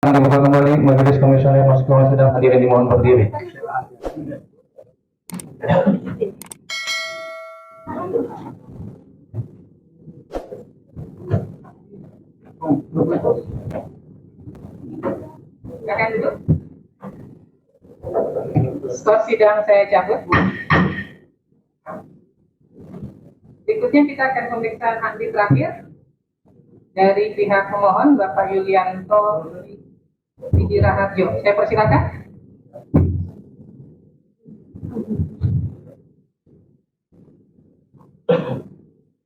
Dibuka kembali Majelis Komisioner Mahkamah sedang hadirin dimohon berdiri. Silakan duduk. Skor sidang saya cabut. Berikutnya kita akan pemeriksaan ahli terakhir dari pihak pemohon Bapak Yulianto Widiraharjo. Saya persilakan.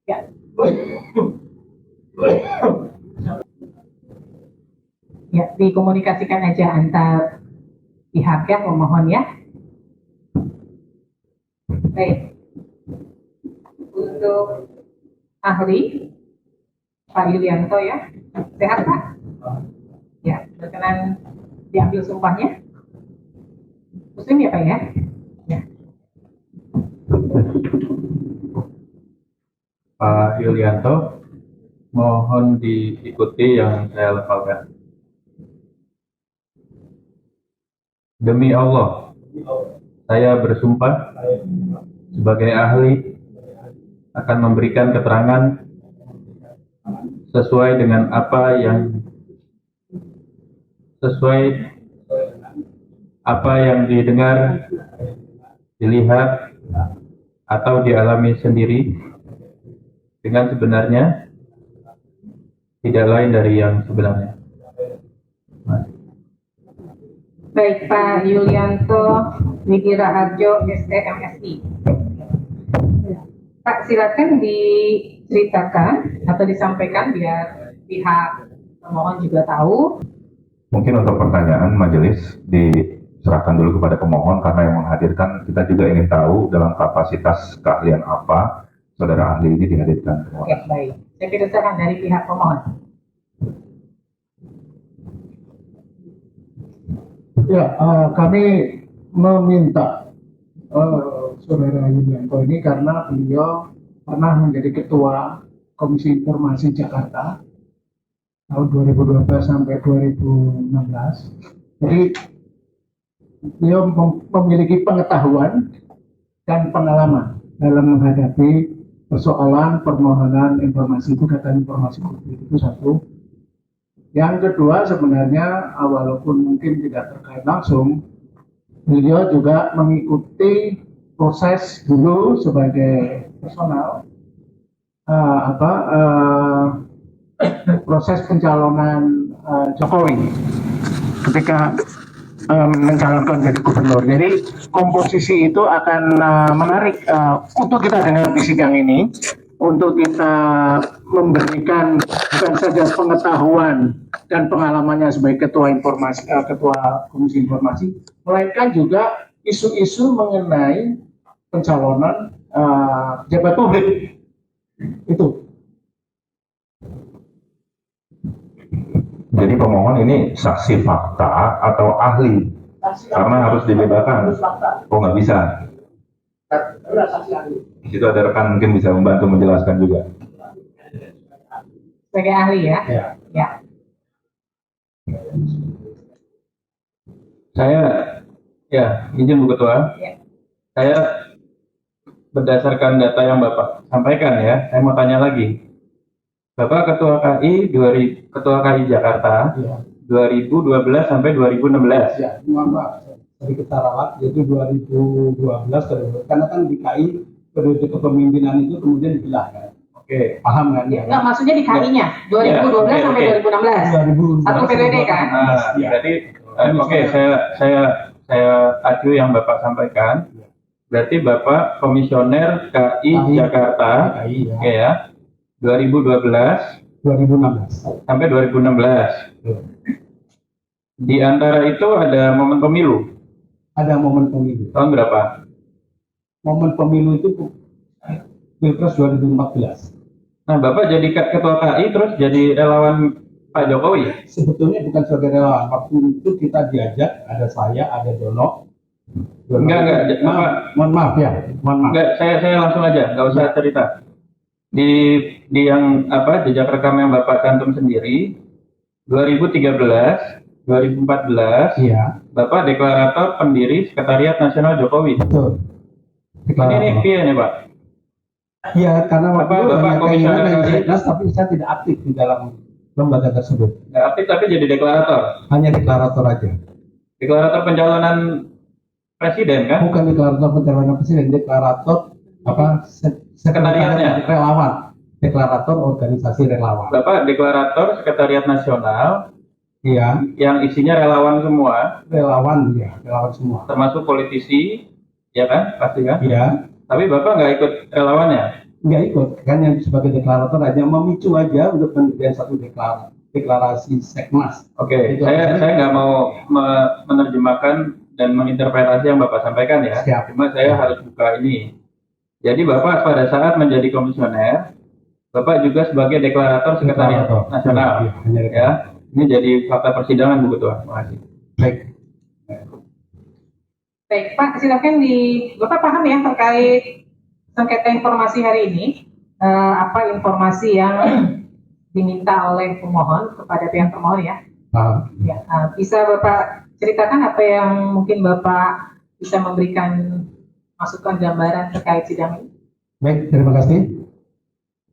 Ya. Ya, dikomunikasikan aja antar pihak ya, pemohon ya. Baik. Untuk ahli Pak Yulianto ya, sehat Pak? Ya, berkenan diambil sumpahnya. Muslim ya Pak ya? Ya. Pak Yulianto, mohon diikuti yang saya lafalkan. Demi Allah, saya bersumpah sebagai ahli akan memberikan keterangan sesuai dengan apa yang didengar, dilihat, atau dialami sendiri dengan sebenarnya, tidak lain dari yang sebenarnya. Baik, Pak Yulianto Widiraharjo, STMSI. Pak, silakan diceritakan atau disampaikan biar pihak pemohon juga tahu. Mungkin untuk pertanyaan majelis diserahkan dulu kepada pemohon karena yang menghadirkan kita juga ingin tahu dalam kapasitas keahlian apa saudara ahli ini dihadirkan. Oke, baik. Saya persilakan dari pihak pemohon. Ya, kami meminta saudara Yulianto ini karena beliau pernah menjadi ketua Komisi Informasi Jakarta tahun 2012 sampai 2016. Jadi beliau memiliki pengetahuan dan pengalaman dalam menghadapi persoalan permohonan informasi itu, data informasi publik itu satu. Yang kedua, sebenarnya walaupun mungkin tidak terkait langsung, beliau juga mengikuti proses dulu sebagai personal proses pencalonan Jokowi ketika mencalonkan jadi gubernur. Jadi komposisi itu akan menarik untuk kita dengar di sidang ini, untuk kita memberikan bukan saja pengetahuan dan pengalamannya sebagai ketua Komisi Informasi, melainkan juga isu-isu mengenai pencalonan pejabat publik itu. Jadi pemohon ini saksi fakta atau ahli? Karena harus dibedakan. Oh, nggak bisa. Di situ ada rekan mungkin bisa membantu menjelaskan juga. Sebagai ahli ya? Ya. Saya, izin Bu Ketua. Ya. Saya berdasarkan data yang Bapak sampaikan ya, saya mau tanya lagi. Bapak Ketua KI Jakarta, 2012 sampai 2016. Ya, mohon maaf, sedikit ralat, yaitu 2012 karena kan di KI periode kepemimpinan itu kemudian dipilah kan. Oke. Paham kan? Ya, enggak, maksudnya di KI-nya 2012 sampai 2016. 2012 Satu periode kan? Berarti saya acu yang Bapak sampaikan. Berarti Bapak Komisioner KI Jakarta, KI, oke ya, 2012 2016 sampai 2016. Di antara itu ada momen pemilu. ada momen pemilu. Tahun berapa? Momen pemilu itu Pilpres 2014. Nah, Bapak jadi ketua KI terus jadi relawan Pak Jokowi. Sebetulnya bukan sebagai relawan. Waktu itu kita diajak, ada saya, ada Dono. Enggak. Mohon maaf ya. Mohon maaf. Enggak, saya langsung aja, nggak usah cerita. Di jejak rekam yang Bapak cantum sendiri, 2013, 2014, Iya, Bapak deklarator pendiri Sekretariat Nasional Jokowi. betul. Ini via nih Pak. Iya, karena waktu Bapak- itu Bapak hanya komisioner keinginan dari KI. Seknas, tapi saya tidak aktif di dalam lembaga tersebut. Nggak aktif tapi jadi deklarator. Hanya deklarator aja. Deklarator pencalonan presiden kan? Bukan deklarator pencalonan presiden, deklarator Sekretariatnya. relawan. Deklarator organisasi relawan. Bapak deklarator Sekretariat Nasional Iya, yang isinya relawan semua, relawan ya, relawan semua. termasuk politisi, ya kan? Pasti kan? Iya, Tapi Bapak nggak ikut relawannya? nggak ikut, kan yang sebagai deklarator hanya memicu aja untuk pemberian satu deklarasi Seknas. Oke, Itu saya artinya- saya nggak mau menerjemahkan dan menginterpretasi yang Bapak sampaikan ya. Siap. Cuma saya harus buka ini. Jadi Bapak pada saat menjadi komisioner, Bapak juga sebagai deklarator Sekretariat Deklarator. Nasional. Iya, hanya Ya, deklarator. ini jadi fakta persidangan Bu Ketua. Terima kasih. Baik. Baik, Pak, silakan Bapak paham ya terkait sengketa informasi hari ini, apa informasi yang diminta oleh pemohon kepada pihak termohon ya? Paham. Ya, bisa Bapak ceritakan apa yang mungkin Bapak bisa memberikan masukan gambaran terkait sidang ini? Baik, terima kasih.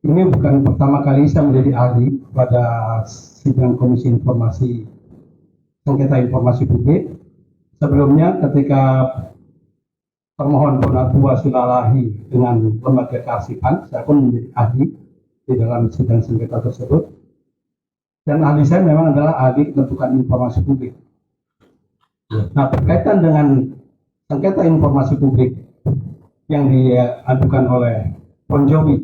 Ini bukan pertama kali saya menjadi ahli pada sidang Komisi Informasi Sengketa Informasi Publik. Sebelumnya ketika termohon Donatua Silalahi dengan lembaga kearsipan, saya pun menjadi ahli di dalam sidang sengketa tersebut. Dan ahli saya memang adalah ahli penentukan informasi publik. Nah, berkaitan dengan sengketa informasi publik yang diajukan oleh Bonjowi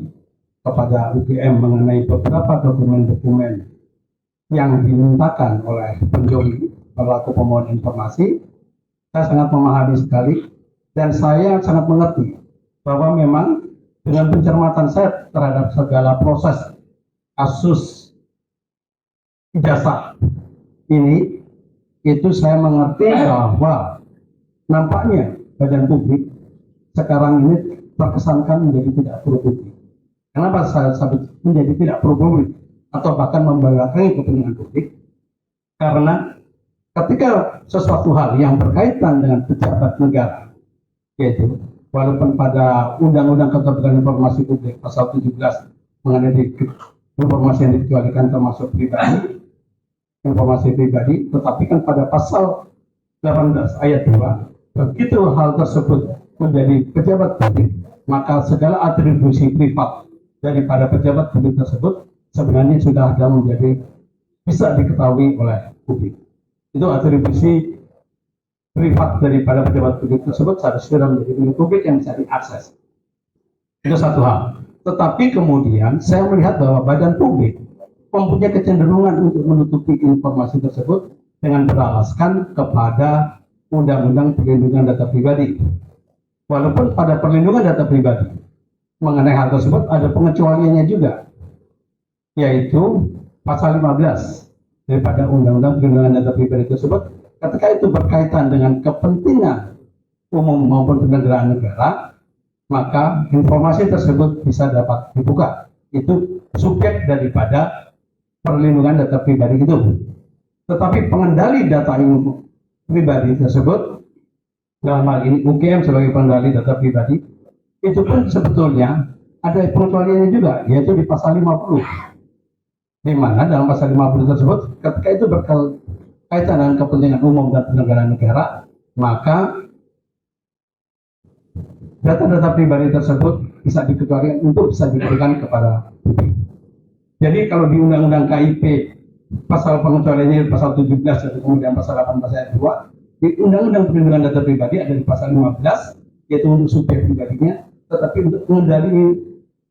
kepada UGM mengenai beberapa dokumen-dokumen yang dimintakan oleh Bonjowi selaku pemohon informasi, saya sangat memahami sekali dan saya sangat mengerti bahwa memang dengan pencermatan saya terhadap segala proses kasus ijazah ini, itu saya mengerti bahwa nampaknya badan publik sekarang ini terkesankan menjadi tidak pro publik. Kenapa saya sebut menjadi tidak pro publik atau bahkan membelakangi kepentingan publik? Karena ketika sesuatu hal yang berkaitan dengan pejabat negara, yaitu walaupun pada Undang-Undang Keterbukaan Informasi Publik pasal 17 mengenai informasi yang dikecualikan termasuk pribadi, informasi pribadi, tetapi kan pada pasal 18 ayat 2, begitu hal tersebut menjadi pejabat publik, maka segala atribusi privat daripada pejabat publik tersebut sebenarnya sudah ada menjadi bisa diketahui oleh publik. Itu atribusi privat daripada pejabat publik tersebut sudah menjadi milik publik yang bisa diakses. Itu satu hal. Tetapi kemudian saya melihat bahwa badan publik mempunyai kecenderungan untuk menutupi informasi tersebut dengan beralaskan kepada Undang-Undang Perlindungan Data Pribadi. Walaupun pada perlindungan data pribadi mengenai hal tersebut ada pengecualiannya juga, yaitu pasal 15 daripada Undang-Undang Perlindungan Data Pribadi tersebut ketika itu berkaitan dengan kepentingan umum maupun penyelenggaraan negara, maka informasi tersebut bisa dapat dibuka. Itu subjek daripada perlindungan data pribadi itu. Tetapi pengendali data pribadi tersebut, dalam hal ini UGM sebagai pengendali data pribadi, itu pun sebetulnya ada pengecualiannya juga, yaitu di pasal 50. Di mana dalam pasal 50 tersebut, ketika itu berkaitan dengan kepentingan umum dan penyelenggaraan negara, maka data-data pribadi tersebut bisa dikecualikan untuk bisa diberikan kepada publik. Jadi kalau di Undang-Undang KIP pasal pengecualiannya pasal 17 dan kemudian pasal 18 ayat 2, di Undang-Undang Perlindungan Data Pribadi ada di pasal 15, yaitu untuk subjek pribadinya, tetapi untuk mengendali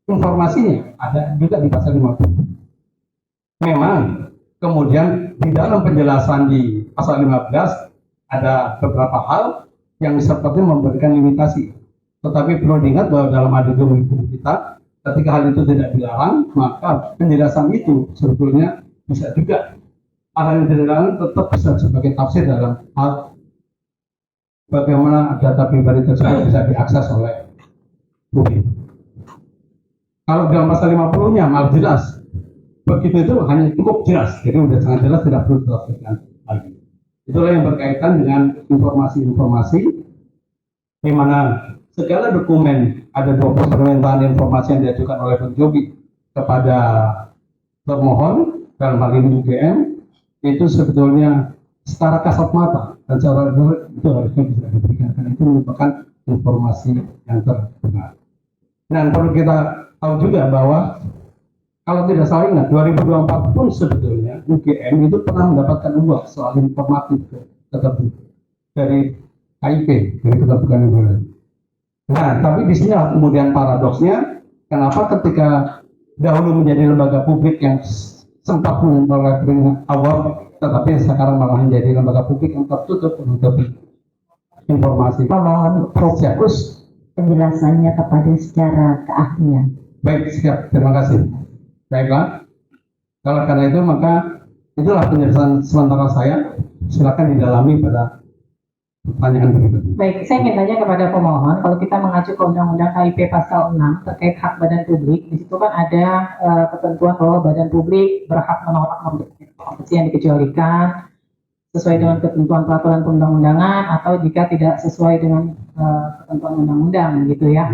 informasinya ada juga di pasal 50. Memang kemudian di dalam penjelasan di pasal 15 ada beberapa hal yang seperti memberikan limitasi. Tetapi perlu diingat bahwa dalam adendum hukum kita, ketika hal itu tidak dilarang, maka penjelasan itu sebetulnya bisa juga hal yang tidak dilarang tetap bisa sebagai tafsir dalam hal bagaimana data pribadi tersebut bisa diakses oleh publik. Kalau dalam pasal 50-nya malah jelas, begitu itu hanya cukup jelas, jadi sudah sangat jelas, tidak perlu ditafsirkan lagi. Itulah yang berkaitan dengan informasi-informasi di mana segala dokumen, ada 20 permintaan informasi yang diajukan oleh penjobi kepada termohon dalam hal ini UGM, itu sebetulnya secara kasat mata dan secara itu harusnya bisa diberikan, karena itu merupakan informasi yang terbenar. Dan perlu kita tahu juga bahwa kalau tidak salah ingat 2024 pun sebetulnya UGM itu pernah mendapatkan uang soal informatif dari KIP, dari Keterbukaan Informasi. Nah, tapi di sini kemudian paradoksnya, kenapa ketika dahulu menjadi lembaga publik yang sempat mengelola awal, tetapi sekarang malah menjadi lembaga publik yang tertutup untuk informasi. Mohon fokus penjelasannya kepada secara keahlian. Baik, siap. Terima kasih. Baiklah. Kalau karena itu maka itulah penjelasan sementara saya. Silakan didalami pada pertanyaan berikutnya. Baik, saya ingin tanya kepada pemohon, kalau kita mengacu ke Undang-Undang KIP pasal 6 terkait hak badan publik, di situ kan ada ketentuan bahwa badan publik berhak menolak memberikan informasi yang dikecualikan sesuai dengan ketentuan peraturan perundang-undangan atau jika tidak sesuai dengan ketentuan undang-undang, gitu ya.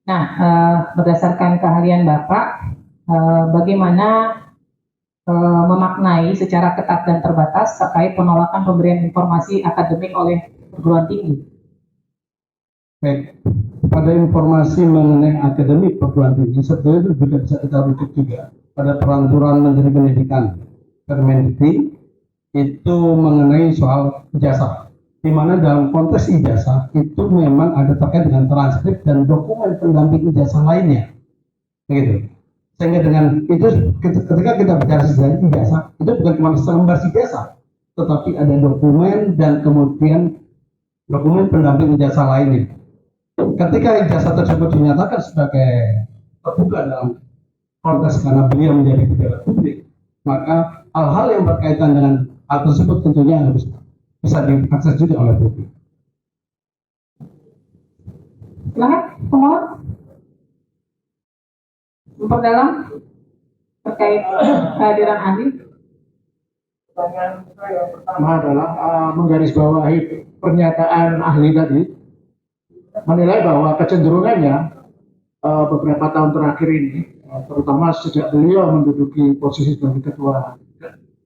Nah, berdasarkan keahlian Bapak, bagaimana memaknai secara ketat dan terbatas terkait penolakan pemberian informasi akademik oleh perguruan tinggi? Baik, pada informasi mengenai akademik perguruan tinggi sebetulnya itu juga bisa kita rujuk juga pada peraturan Menteri Pendidikan Permendikti itu mengenai soal ijazah, di mana dalam konteks ijazah itu memang ada terkait dengan transkrip dan dokumen pendamping ijazah lainnya, begitu. Sehingga dengan itu ketika kita bicara sejarah ijazah itu bukan cuma selembar ijazah, tetapi ada dokumen dan kemudian dokumen pendamping ijazah lainnya. Ketika ijazah tersebut dinyatakan sebagai terbuka dalam konteks karena beliau menjadi pejabat publik, maka hal-hal yang berkaitan dengan hal tersebut tentunya harus bisa diakses juga oleh publik. Silakan, pemohon memperdalam terkait kehadiran ahli. Pertanyaan saya yang pertama adalah menggarisbawahi pernyataan ahli tadi, menilai bahwa kecenderungannya beberapa tahun terakhir ini, terutama sejak beliau menduduki posisi sebagai Ketua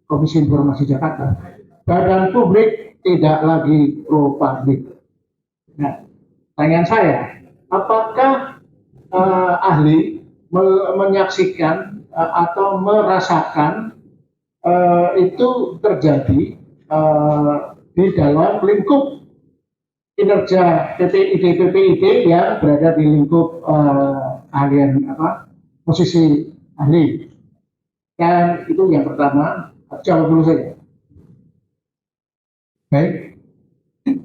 Komisi Informasi Jakarta, badan publik tidak lagi pro publik. Nah, pertanyaan saya, apakah ahli menyaksikan atau merasakan itu terjadi di dalam lingkup kinerja PPID yang berada di lingkup ahlian posisi ahli? Dan itu yang pertama, jawab dulu saja. Baik,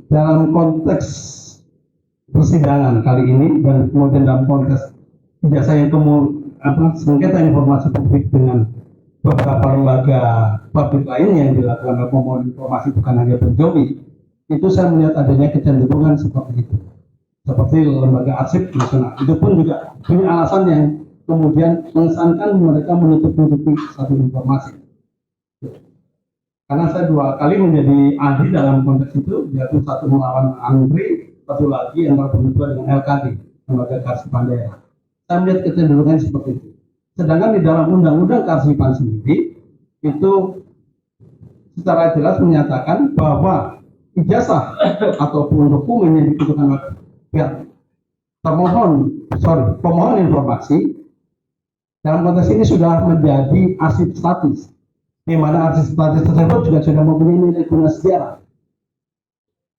dalam konteks persidangan kali ini dan kemudian dalam konteks ijazah yang sengketa informasi publik dengan beberapa lembaga publik lainnya yang dilakukan oleh pemohon informasi bukan hanya penjobi, itu saya melihat adanya kecenderungan seperti itu, seperti lembaga arsip nasional. Itu pun juga punya alasan yang kemudian mengesankan mereka menutup-nutupi satu informasi. Karena saya 2 kali menjadi ahli dalam konteks itu, yaitu satu melawan Andri, satu lagi yang berdua dengan LKD, lembaga kearsipan daerah. Saya melihat kecenderungan seperti itu. Sedangkan di dalam undang-undang kearsipan sendiri itu secara jelas menyatakan bahwa ijazah ataupun dokumen yang dibutuhkan oleh pihak pemohon informasi dalam konteks ini sudah menjadi arsip statis, di mana arsip statis tersebut juga sudah mempunyai nilai guna sejarah.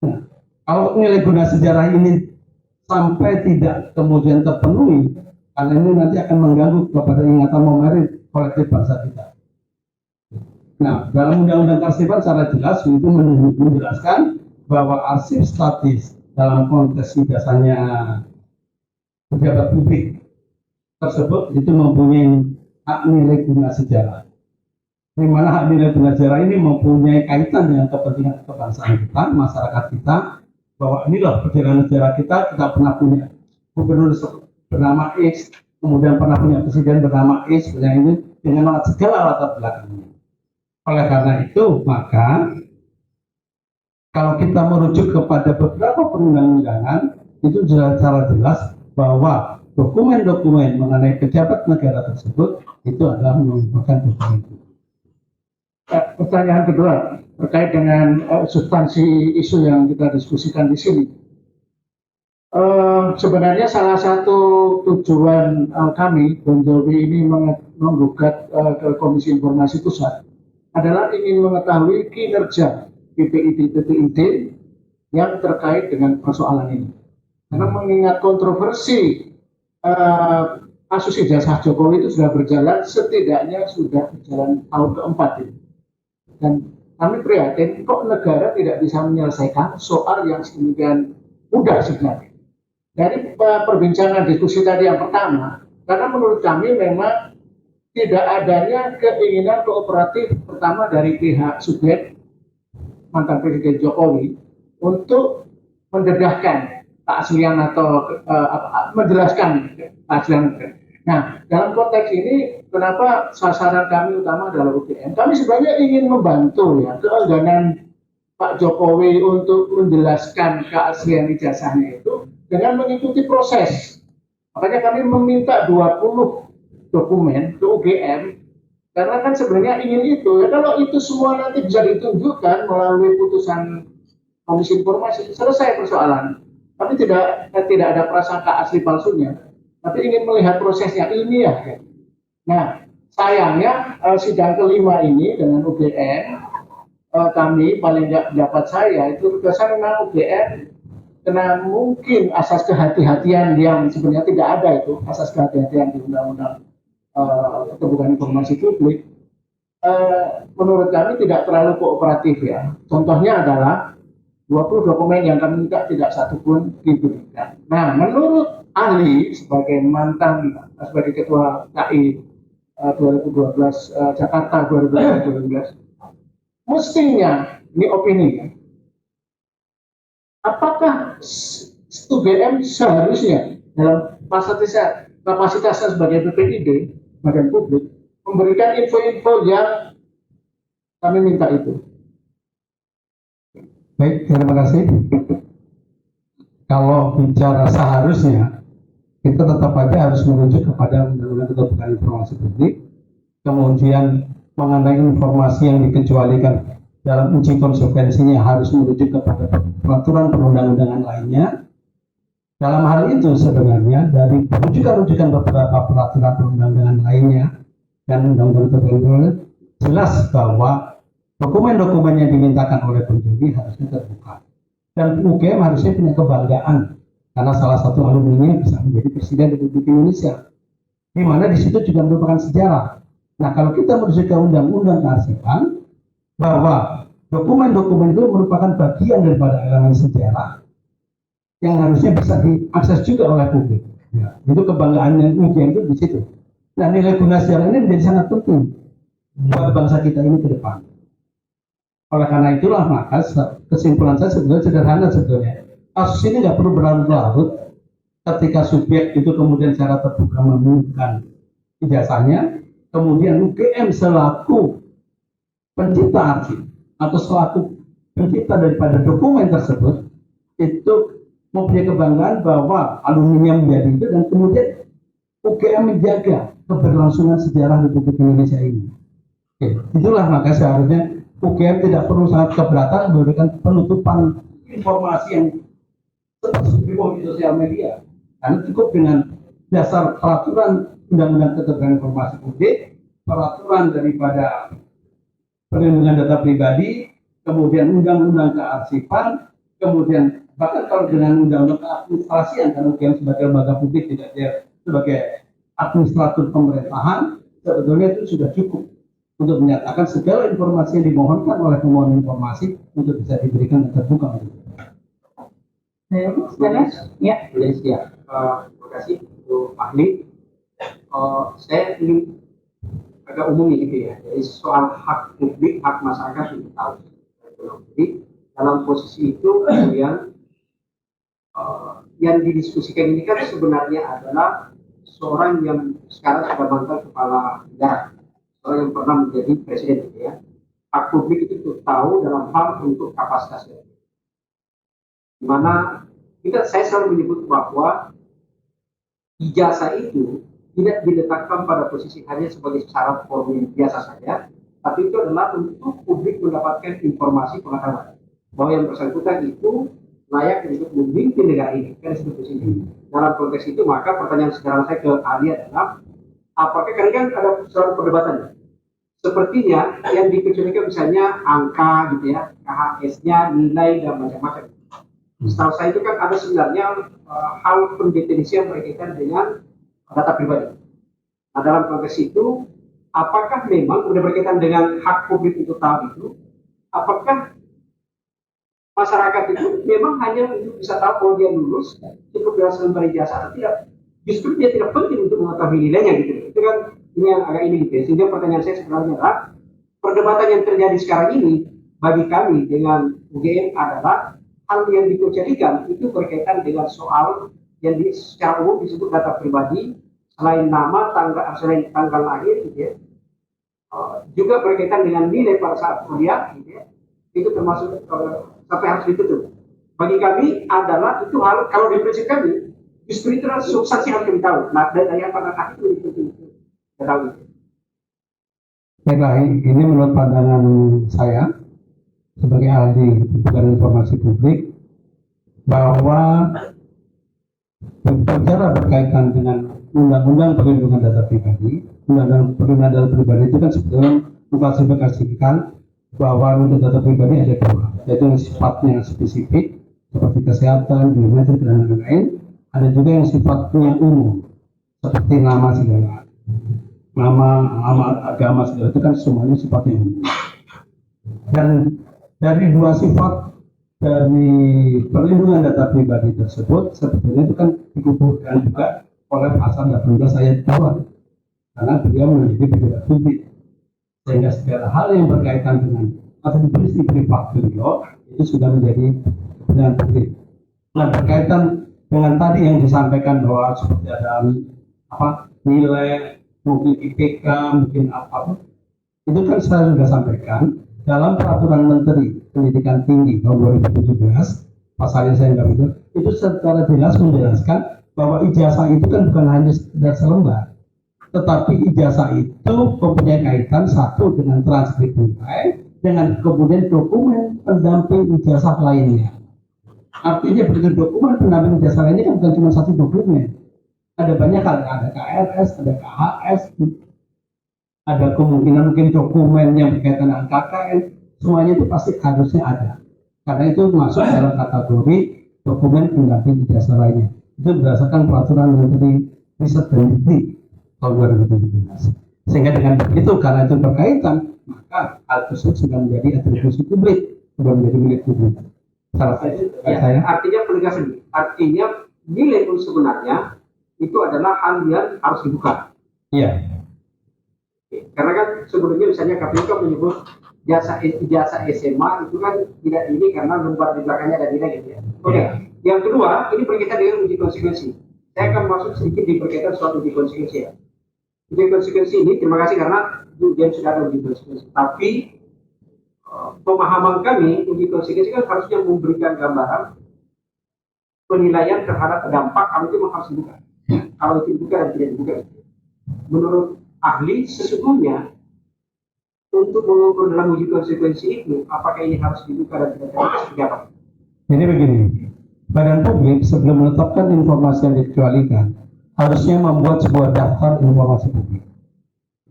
Nah, kalau nilai guna sejarah ini sampai tidak kemudian terpenuhi, karena ini nanti akan mengganggu kepada ingatan memori kolektif bangsa kita. Nah, dalam undang-undang kearsipan secara jelas itu menjelaskan bahwa arsip statis dalam konteks ijazahnya pejabat publik tersebut itu mempunyai hak nilai guna sejarah. Di mana hak nilai guna sejarah ini mempunyai kaitan dengan kepentingan kebangsaan kita, masyarakat kita, bahwa inilah perjalanan sejarah kita pernah punya gubernur bernama X, kemudian pernah punya presiden bernama X, ini dengan segala latar belakangnya. Oleh karena itu, maka Kalau kita merujuk kepada beberapa perundang-undangan, itu sudah secara jelas bahwa dokumen-dokumen mengenai pejabat negara tersebut itu adalah merupakan dokumen. Pertanyaan kedua terkait dengan substansi isu yang kita diskusikan di sini. Sebenarnya salah satu tujuan kami, Bon Jovi ini menggugat ke Komisi Informasi Pusat adalah ingin mengetahui kinerja PPID yang terkait dengan persoalan ini. Karena mengingat kontroversi kasus ijazah Jokowi itu sudah berjalan, setidaknya sudah berjalan tahun keempat ini. Dan kami prihatin kok negara tidak bisa menyelesaikan soal yang sedemikian mudah sebenarnya. Dari perbincangan diskusi tadi yang pertama, karena menurut kami memang tidak adanya keinginan kooperatif pertama dari pihak subjek mantan Presiden Jokowi untuk mendedahkan keaslian atau menjelaskan keaslian. Nah, dalam konteks ini, kenapa sasaran kami utama adalah UGM? Kami sebenarnya ingin membantu ya keengganan Pak Jokowi untuk menjelaskan keaslian ijazahnya itu dengan mengikuti proses. Makanya kami meminta 20 dokumen ke UGM, karena kan sebenarnya ingin itu. Ya, kalau itu semua nanti bisa ditunjukkan melalui putusan Komisi Informasi, selesai persoalan. Kami tidak ada prasangka asli palsunya, tapi ingin melihat prosesnya ilmiah. Ya. Nah, sayangnya sidang kelima ini dengan UGM, kami paling nggak pendapat saya itu kesan memang UGM karena mungkin asas kehati-hatian yang sebenarnya tidak ada itu, asas kehati-hatian di Undang-Undang Keterbukaan Informasi Publik, menurut kami tidak terlalu kooperatif ya. Contohnya adalah 20 dokumen yang kami minta tidak satu pun diberikan. Nah, menurut ahli sebagai mantan sebagai Ketua KI 2012 Jakarta 2012, mestinya ini opini ya. Apakah UGM seharusnya dalam kapasitasnya sebagai PPID, badan publik, memberikan info-info yang kami minta itu? Baik, terima kasih. Kalau bicara seharusnya, kita tetap aja harus merujuk kepada Undang-Undang Keterbukaan Informasi Publik, kemudian mengenai informasi yang dikecualikan dalam uji konsekuensinya harus merujuk kepada peraturan perundang-undangan lainnya. Dalam hal itu sebenarnya dari rujukan-rujukan beberapa peraturan perundang-undangan lainnya dan undang-undang tertentu jelas bahwa dokumen-dokumen yang dimintakan oleh Bon Jovi harusnya terbuka. Dan UGM harusnya punya kebanggaan karena salah satu alumninya bisa menjadi Presiden Republik Indonesia, di mana di situ juga merupakan sejarah. Nah, kalau kita merujuk ke Undang-Undang Kearsipan, bahwa dokumen-dokumen itu merupakan bagian daripada elemen sejarah yang harusnya bisa diakses juga oleh publik. Ya, itu kebanggaan yang UGM itu di situ. Nah, nilai guna sejarah ini menjadi sangat penting buat bangsa kita ini ke depan. Oleh karena itulah maka kesimpulan saya sebenarnya sederhana sebetulnya. Kasus ini nggak perlu berlarut-larut ketika subjek itu kemudian secara terbuka mengumumkan ijazahnya, kemudian UGM selaku pencipta arsip atau selaku pencipta daripada dokumen tersebut itu mempunyai kebanggaan bahwa alumni menjadi itu, dan kemudian UGM menjaga keberlangsungan sejarah Republik Indonesia ini. Oke, itulah maka seharusnya UGM tidak perlu sangat keberatan memberikan penutupan informasi yang seperti di sosial media, karena cukup dengan dasar peraturan Undang-Undang Keterbukaan Informasi Publik, peraturan daripada perlindungan data pribadi, kemudian Undang-Undang Kearsipan, kemudian bahkan kalau dengan Undang-Undang Keadministrasian, karena UGM sebagai lembaga publik tidak dia sebagai administrator pemerintahan, sebetulnya itu sudah cukup untuk menyatakan segala informasi yang dimohonkan oleh pemohon informasi untuk bisa diberikan dan terbuka. Ya. Terima kasih untuk ahli. Saya ingin agak umum gitu ya. Jadi soal hak publik, hak masyarakat untuk tahu. Jadi dalam posisi itu kemudian yang didiskusikan ini kan sebenarnya adalah seorang yang sekarang sudah mantan kepala negara, seorang yang pernah menjadi presiden gitu ya. Hak publik itu tahu dalam hal untuk kapasitasnya. di mana saya selalu menyebut bahwa ijazah itu tidak diletakkan pada posisi hanya sebagai syarat formil biasa saja, tapi itu adalah untuk publik mendapatkan informasi pengetahuan bahwa yang bersangkutan itu layak untuk memimpin negara ini, kan institusi ini. Dalam konteks itu maka pertanyaan sekarang saya ke ahli adalah, apakah karena kan ada soal perdebatan, sepertinya yang dikecualikan misalnya angka gitu ya, KHS-nya, nilai dan macam-macam. Setahu saya itu kan ada sebenarnya hal pendefinisian berkaitan dengan data pribadi. Nah, dalam konteks itu, apakah memang sudah berkaitan dengan hak publik itu tahu itu, apakah masyarakat itu memang hanya untuk bisa tahu bahwa dia lulus, cukup berdasarkan ijazah atau tidak? Justru dia tidak penting untuk mengetahui nilainya gitu. Itu kan ini yang agak ini gitu. Sehingga pertanyaan saya sebenarnya adalah, perdebatan yang terjadi sekarang ini bagi kami dengan UGM adalah hal yang dikecualikan itu berkaitan dengan soal yang secara umum disebut data pribadi, selain nama, selain tanggal lahir, gitu ya, juga berkaitan dengan nilai pada saat kuliah, gitu ya, itu termasuk sampai harus ditutup. Bagi kami adalah itu hal, kalau di prinsip kami, justru itu adalah substansi yang kami tahu. Nah, dari yang pada akhir itu kita tahu. Baiklah, ini menurut pandangan saya sebagai ahli kebutuhan informasi publik, bahwa berbicara berkaitan dengan undang-undang perlindungan data pribadi, undang-undang perlindungan data pribadi itu kan sebetulnya mengklasifikasikan bahwa untuk data pribadi ada dua, yaitu yang sifatnya spesifik seperti kesehatan, biometrik dan lain-lain. Ada juga yang sifatnya umum seperti nama segala, nama agama segala, itu kan semuanya sifatnya umum. Dan dari dua sifat dari perlindungan data pribadi tersebut sebetulnya itu kan dikumpulkan juga oleh pasal 18 ayat 2, karena beliau menjadi pejabat publik, sehingga segala hal yang berkaitan dengan atribusi privat beliau itu sudah menjadi kepentingan publik. Nah, berkaitan dengan tadi yang disampaikan bahwa seperti ada nilai, mungkin IPK, mungkin apa, itu kan saya sudah sampaikan dalam peraturan Menteri Pendidikan Tinggi tahun 2017, pasalnya saya nggak itu secara jelas menjelaskan bahwa ijazah itu kan bukan hanya sekedar selembar, tetapi ijazah itu mempunyai kaitan satu dengan transkrip nilai, dengan kemudian dokumen pendamping ijazah lainnya. Artinya begitu dokumen pendamping ijazah lainnya kan bukan cuma satu dokumen, ada banyak hal, ada KRS, ada KHS, ada kemungkinan mungkin dokumen yang berkaitan dengan KKN, semuanya itu pasti harusnya ada, karena itu masuk dalam kategori dokumen pendamping ijazah lainnya. Itu berdasarkan peraturan Menteri Riset dan Dikti tahun 2017. Sehingga dengan begitu, karena itu berkaitan, maka hal tersebut sudah menjadi atribusi publik, sudah menjadi milik publik. Artinya penegasan, artinya nilai pun sebenarnya itu adalah hal yang harus dibuka. Iya. Karena kan sebelumnya misalnya KPU kan menyebut ijazah SMA itu kan tidak ini karena lembar di belakangnya ada nilai gitu ya. Oke. Yang kedua, ini berkaitan dengan uji konsekuensi. Saya akan masuk sedikit di berkaitan soal uji konsekuensi ya. Uji konsekuensi ini, terima kasih karena ujian sudah ada uji konsekuensi. Tapi pemahaman kami, uji konsekuensi kan harusnya memberikan gambaran penilaian terhadap dampak kalau itu memang harus dibuka. Kalau itu dibuka dan tidak dibuka. Menurut ahli, sesungguhnya untuk mengukur dalam uji konsekuensi itu, apakah ini harus dibuka dan tidak dibuka seperti apa? Jadi begini, Badan Publik sebelum menetapkan informasi yang dikecualikan harusnya membuat sebuah daftar informasi publik.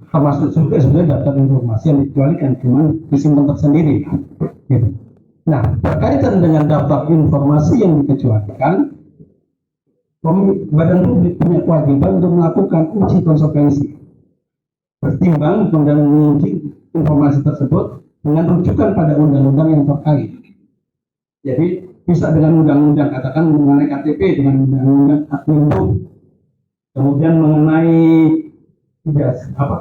Termasuk juga sebenarnya daftar informasi yang dikecualikan, cuman disimpan tersendiri. Gitu. Nah, berkaitan dengan daftar informasi yang dikecualikan, Badan Publik punya kewajiban untuk melakukan uji konsekuensi, bertimbang dan menguji informasi tersebut dengan rujukan pada undang-undang yang terkait. Jadi bisa dengan undang-undang, katakan mengenai KTP dengan undang-undang Adminum, kemudian mengenai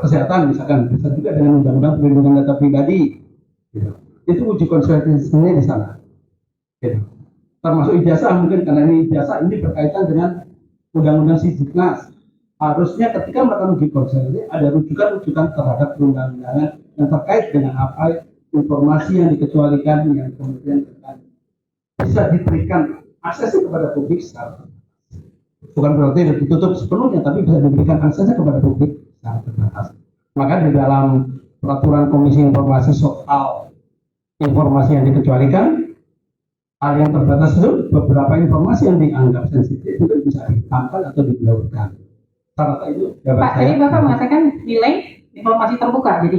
kesehatan misalkan, bisa juga dengan undang-undang perlindungan data pribadi. Gitu. Itu uji konsekuensinya di sana. Gitu. Termasuk ijazah mungkin, karena ini ijazah ini berkaitan dengan undang-undang Sisdiknas. Harusnya ketika melakukan uji konsekuensi ada rujukan-rujukan terhadap perundang-undangan yang terkait dengan apa informasi yang dikecualikan yang kemudian bisa diberikan aksesnya kepada publik secara terbatas. Bukan berarti ditutup sepenuhnya, tapi bisa diberikan aksesnya kepada publik secara terbatas. Maka di dalam peraturan Komisi Informasi soal informasi yang dikecualikan, hal yang terbatas itu beberapa informasi yang dianggap sensitif itu bisa dihitamkan atau diblurkan. Syarat itu Pak, tadi Bapak mengatakan nilai informasi terbuka, jadi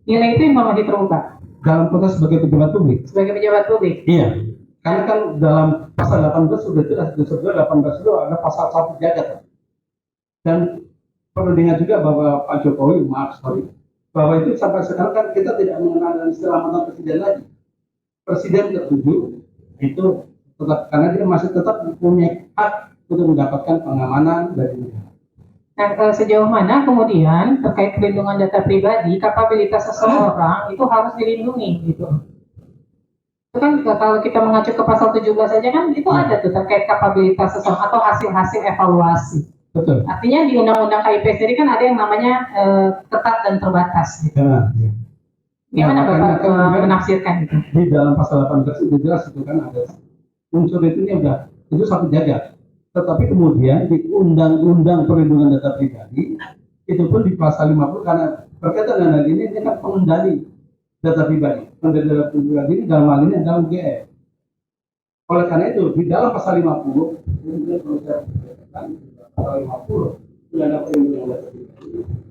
nilai itu informasi terbuka dalam konteks sebagai pejabat publik. sebagai pejabat publik. Iya, karena kan dalam pasal 18 sudah jelas disebut 18 itu ada pasal 1 jagat. Dan perlu diingat juga bahwa Pak Jokowi, bahwa itu sampai sekarang kan kita tidak mengenal istilah mantan presiden lagi. Presiden ke-7 itu tetap, karena dia masih tetap mempunyai hak untuk mendapatkan pengamanan dari negara. Nah, sejauh mana kemudian terkait perlindungan data pribadi, kapabilitas seseorang itu harus dilindungi gitu. Itu kan kalau kita mengacu ke pasal 17 saja kan itu ada tuh terkait kapabilitas seseorang atau hasil-hasil evaluasi. Betul. Artinya di Undang-Undang KIP sendiri kan ada yang namanya ketat dan terbatas. Gitu. Ya, ya. Gimana Nah, Bapak menafsirkan itu? Di dalam pasal 18 itu jelas itu kan ada unsur itu udah itu satu jagat. Tetapi kemudian di Undang-Undang Perlindungan Data Pribadi itu pun di pasal 50 karena berkaitan dengan hal ini kan pengendali data pribadi. Pengendali data pribadi ini dalam hal ini adalah UGM. Oleh karena itu di dalam pasal 50 kemudian kalau saya katakan pasal 50 Undang-Undang Perlindungan Data Pribadi.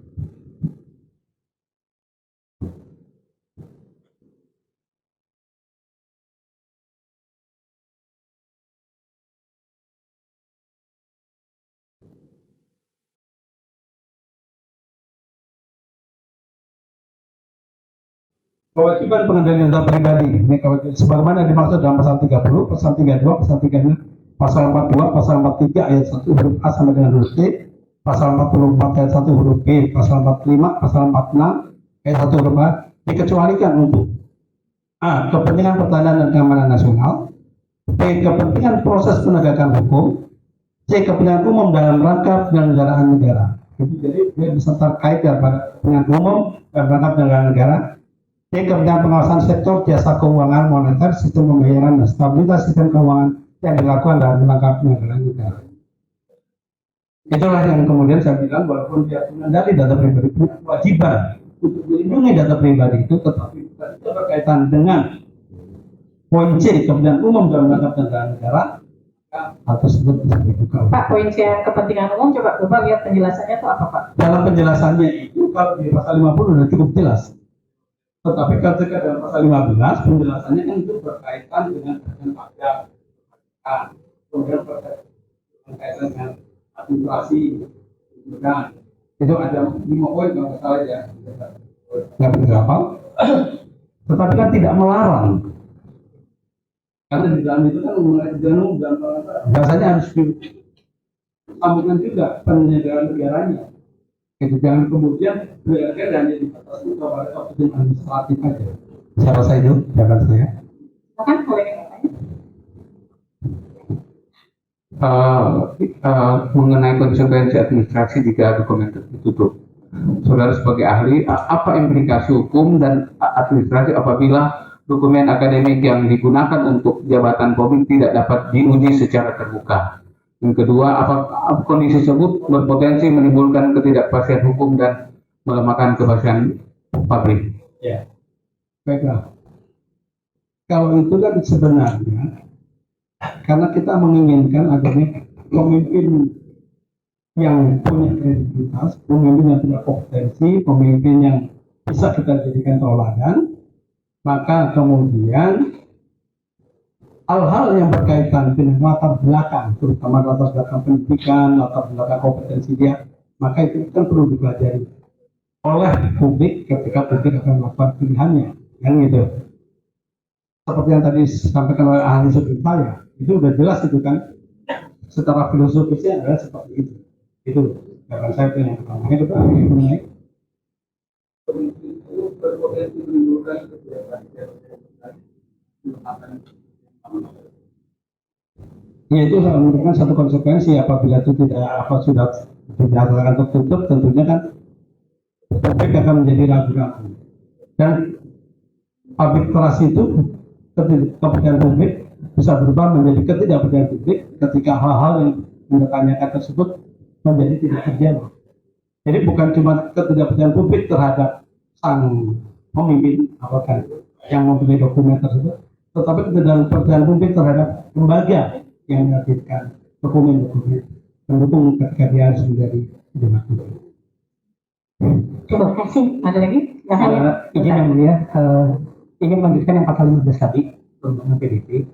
Kewajiban pengendalian data pribadi ini sebagaimana dimaksud dalam pasal 30, pasal 32, pasal 36, pasal 42, pasal 43 ayat 1 huruf A sampai dengan huruf T, pasal 44 ayat 1 huruf B, pasal 45, pasal 46 ayat 1 huruf A dikecualikan untuk A. Kepentingan pertahanan dan keamanan nasional, B. Kepentingan proses penegakan hukum, C. Kepentingan umum dalam rangka penyelenggaraan negara. Jadi dia bisa terkait dengan kepentingan umum dalam rangka penyelenggaraan negara. Ini kepentingan pengawasan sektor jasa keuangan moneter, sistem pembayaran, dan stabilitas sistem keuangan yang dilakukan dalam rangka penyelenggaraan negara. Itulah yang kemudian saya bilang walaupun dia mengendali data pribadi punya kewajiban untuk melindungi data pribadi itu, tetapi itu berkaitan dengan poin C kepentingan umum dalam rangka penyelenggaraan negara, hal tersebut bisa dibuka. Pak, poin C yang kepentingan umum coba lihat penjelasannya itu apa Pak? Dalam penjelasannya itu kalau di pasal 50 sudah cukup jelas. Tetapi ketika dalam pasal 15 penjelasannya kan itu berkaitan dengan pajak, kemudian berkaitan dengan administrasi, kemudian itu ada 5 poin kalau salah ya, nggak berapa. Tetapi kan tidak melarang, karena di dalam itu kan mengenai jenuh dan biasanya harus disambungkan juga penyelenggaraan negaranya. Itu jangan kemudian belajar hanya dibatasi kepada kepentingan administratif aja. Saya rasa itu jawaban saya. Silakan boleh mengenai konsekuensi administrasi jika dokumen tertutup. Saudara sebagai ahli, apa implikasi hukum dan administrasi apabila dokumen akademik yang digunakan untuk jabatan publik tidak dapat diuji secara terbuka? Yang kedua, apakah kondisi tersebut berpotensi menimbulkan ketidakpastian hukum dan melemahkan kepastian publik? Ya, baiklah. Kalau itu kan sebenarnya karena kita menginginkan adanya pemimpin yang punya kredibilitas, pemimpin yang punya kompetensi, pemimpin yang bisa kita jadikan tauladan, maka kemudian hal-hal yang berkaitan dengan latar belakang, terutama latar belakang pendidikan, latar belakang kompetensi dia, maka itu kan perlu dipelajari oleh publik ketika publik akan melakukan pilihannya, kan gitu. Seperti yang tadi disampaikan oleh ahli sebelum saya, itu udah jelas itu kan, secara filosofisnya adalah seperti itu. Itu jawaban saya itu yang pertama. Itu kan mengenai berpotensi menimbulkan ya itu merupakan satu konsekuensi apabila itu tidak sudah dinyatakan tertutup, tentunya kan publik akan menjadi ragu-ragu dan public trust itu kepentingan publik bisa berubah menjadi ketidakpercayaan publik ketika hal-hal yang ditanyakan tersebut menjadi tidak terjadi. Jadi bukan cuma ketidakpercayaan publik terhadap sang pemimpin apakah yang mempunyai dokumen tersebut, tetapi ketidakpercayaan publik terhadap lembaga yang menerbitkan dokumen-dokumen pendukung ketika dia harus menjadi pejabat publik. Terima kasih. Ada lagi? Izin yang mulia, ingin melanjutkan yang pasal 15 tadi undang-undang PDP.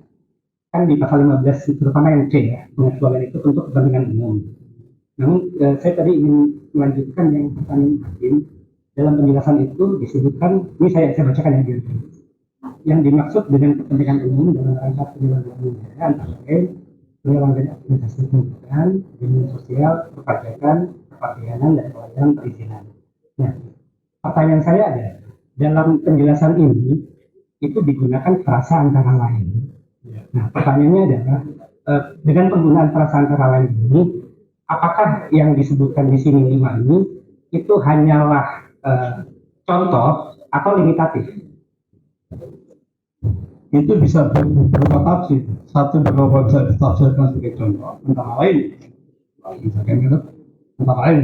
Kan di pasal 15 terutama yang C ya, pengecualian itu untuk kepentingan umum. Namun saya tadi ingin melanjutkan yang pertanyaan hakim. Dalam penjelasan itu disebutkan, ini saya bacakan ya, yang dimaksud dengan kepentingan umum dalam rangka penyelenggaraan negara antara lain penyelenggaraan administrasi pendidikan, jaminan sosial, perpajakan, kepabeanan, dan pelayanan perizinan. Nah, pertanyaan saya adalah dalam penjelasan ini itu digunakan frasa antara lain. Nah, pertanyaannya adalah dengan penggunaan frasa antara lain ini, apakah yang disebutkan di sini 5 ini itu hanyalah contoh atau limitatif? Itu bisa berupa tafsir. Satu berupa bisa ditafsirkan sebagai contoh, antara lain misalkan gitu, antara lain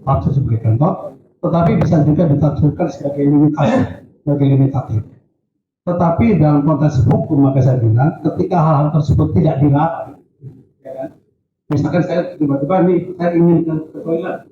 tafsir sebagai contoh, tetapi bisa juga ditafsirkan sebagai limitatif. Tetapi dalam konteks hukum maka saya bilang ketika hal-hal tersebut tidak dilarang, ya kan? Misalkan saya tiba-tiba nih saya ingin ke toilet,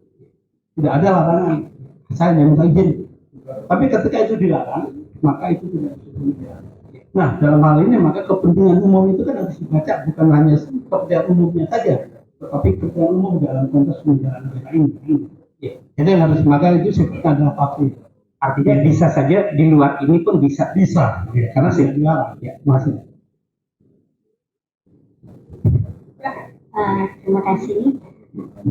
tidak ada larangan, saya hanya minta izin. Tapi ketika itu dilarang, maka itu tidak bisa. Nah, dalam hal ini maka kepentingan umum itu kan harus dibaca, bukan hanya kepentingan umumnya saja, tetapi kepentingan umum dalam konteks menjalankan negara ini. Ya. Jadi yang harus maka itu sifatnya adalah pasti. Artinya bisa saja di luar ini pun bisa. Bisa, ya, karena tidak dilarang. Ya, masih. Terima kasih.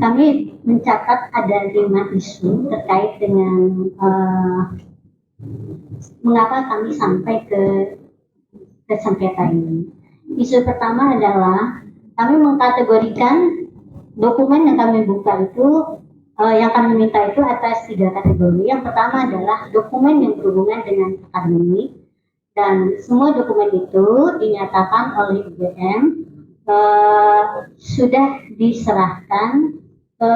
Kami mencatat ada 5 isu terkait dengan mengapa kami sampai ke sengketa ini. Isu pertama adalah kami mengkategorikan dokumen yang kami buka itu, yang kami minta itu atas 3 kategori. Yang pertama adalah dokumen yang berhubungan dengan akademik, dan semua dokumen itu dinyatakan oleh UGM sudah diserahkan ke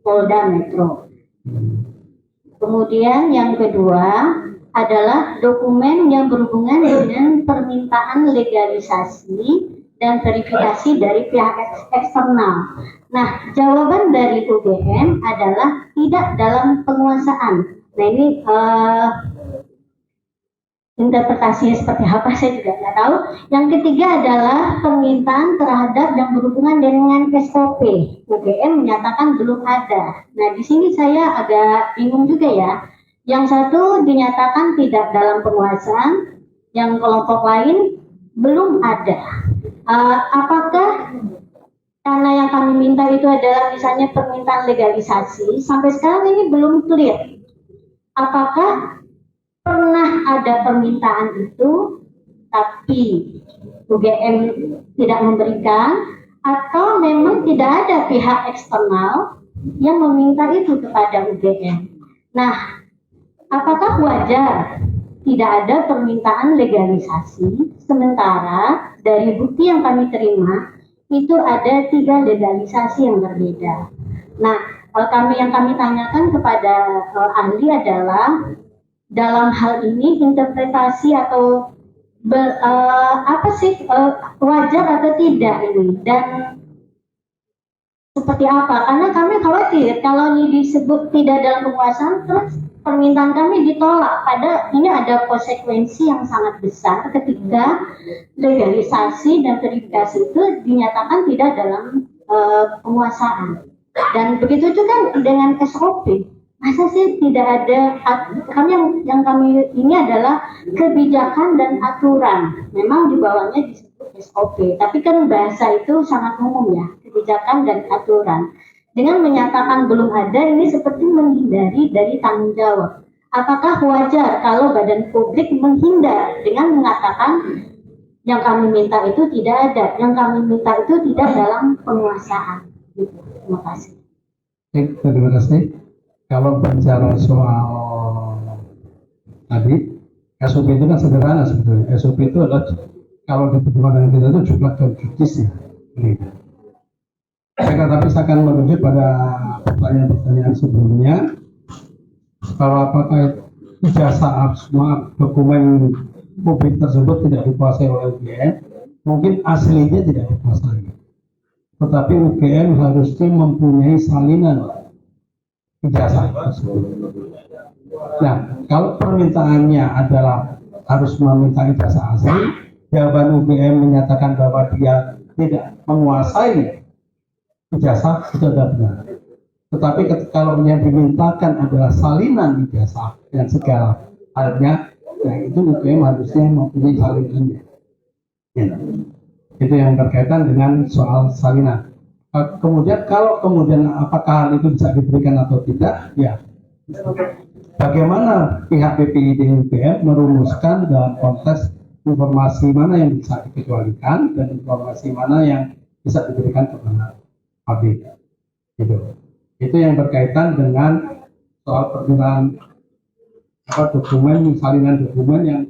Polda Metro. Kemudian yang kedua adalah dokumen yang berhubungan dengan permintaan legalisasi dan verifikasi dari pihak eksternal. Nah, jawaban dari UGM adalah tidak dalam penguasaan. Nah, ini interpretasinya seperti apa saya juga nggak tahu. Yang ketiga adalah permintaan terhadap yang berhubungan dengan SOP. UGM menyatakan belum ada. Nah, di sini saya agak bingung juga ya. Yang satu dinyatakan tidak dalam penguasaan, yang kelompok lain belum ada. Apakah karena yang kami minta itu adalah misalnya permintaan legalisasi, sampai sekarang ini belum clear. Apakah pernah ada permintaan itu, tapi UGM tidak memberikan, atau memang tidak ada pihak eksternal yang meminta itu kepada UGM. Nah, apakah wajar tidak ada permintaan legalisasi, sementara dari bukti yang kami terima, itu ada 3 legalisasi yang berbeda. Nah, yang kami tanyakan kepada ahli adalah, dalam hal ini interpretasi atau wajar atau tidak ini, dan seperti apa? Karena kami khawatir kalau ini disebut tidak dalam penguasaan, terus permintaan kami ditolak. Ini ada konsekuensi yang sangat besar ketika legalisasi dan verifikasi itu dinyatakan tidak dalam penguasaan. Dan begitu juga dengan SOP. Masa sih tidak ada, yang kami ini adalah kebijakan dan aturan. Memang di bawahnya disebut SOP, tapi kan bahasa itu sangat umum ya, kebijakan dan aturan. Dengan menyatakan belum ada, ini seperti menghindari dari tanggung jawab. Apakah wajar kalau badan publik menghindar dengan mengatakan yang kami minta itu tidak ada, yang kami minta itu tidak dalam penguasaan? Gitu. Terima kasih. Terima kasih. Kalau bicara soal tadi, SOP itu kan sederhana sebetulnya. SOP itu adalah kalau dipertimbangkan dengan kita itu jumlah judisnya. Tapi saya akan merujuk pada pertanyaan-pertanyaan sebelumnya bahwa apakah ijazah semua dokumen publik tersebut tidak dikuasai oleh UGM, mungkin aslinya tidak dikuasai. Tetapi UGM harusnya mempunyai salinan ijazah tersebut. Nah, kalau permintaannya adalah harus meminta ijazah asli, jawaban UGM menyatakan bahwa dia tidak menguasai ijazah, itu adalah benar. Tetapi kalau yang dimintakan adalah salinan ijazah dan segala halnya, nah itu UGM harusnya mempunyai salinannya. Ya. Itu yang berkaitan dengan soal salinan. Kemudian kalau kemudian apakah hal itu bisa diberikan atau tidak, ya bagaimana pihak PPID UGM merumuskan dalam konteks informasi mana yang bisa dikecualikan dan informasi mana yang bisa diberikan kepada publik. Itu yang berkaitan dengan soal permintaan dokumen, salinan dokumen yang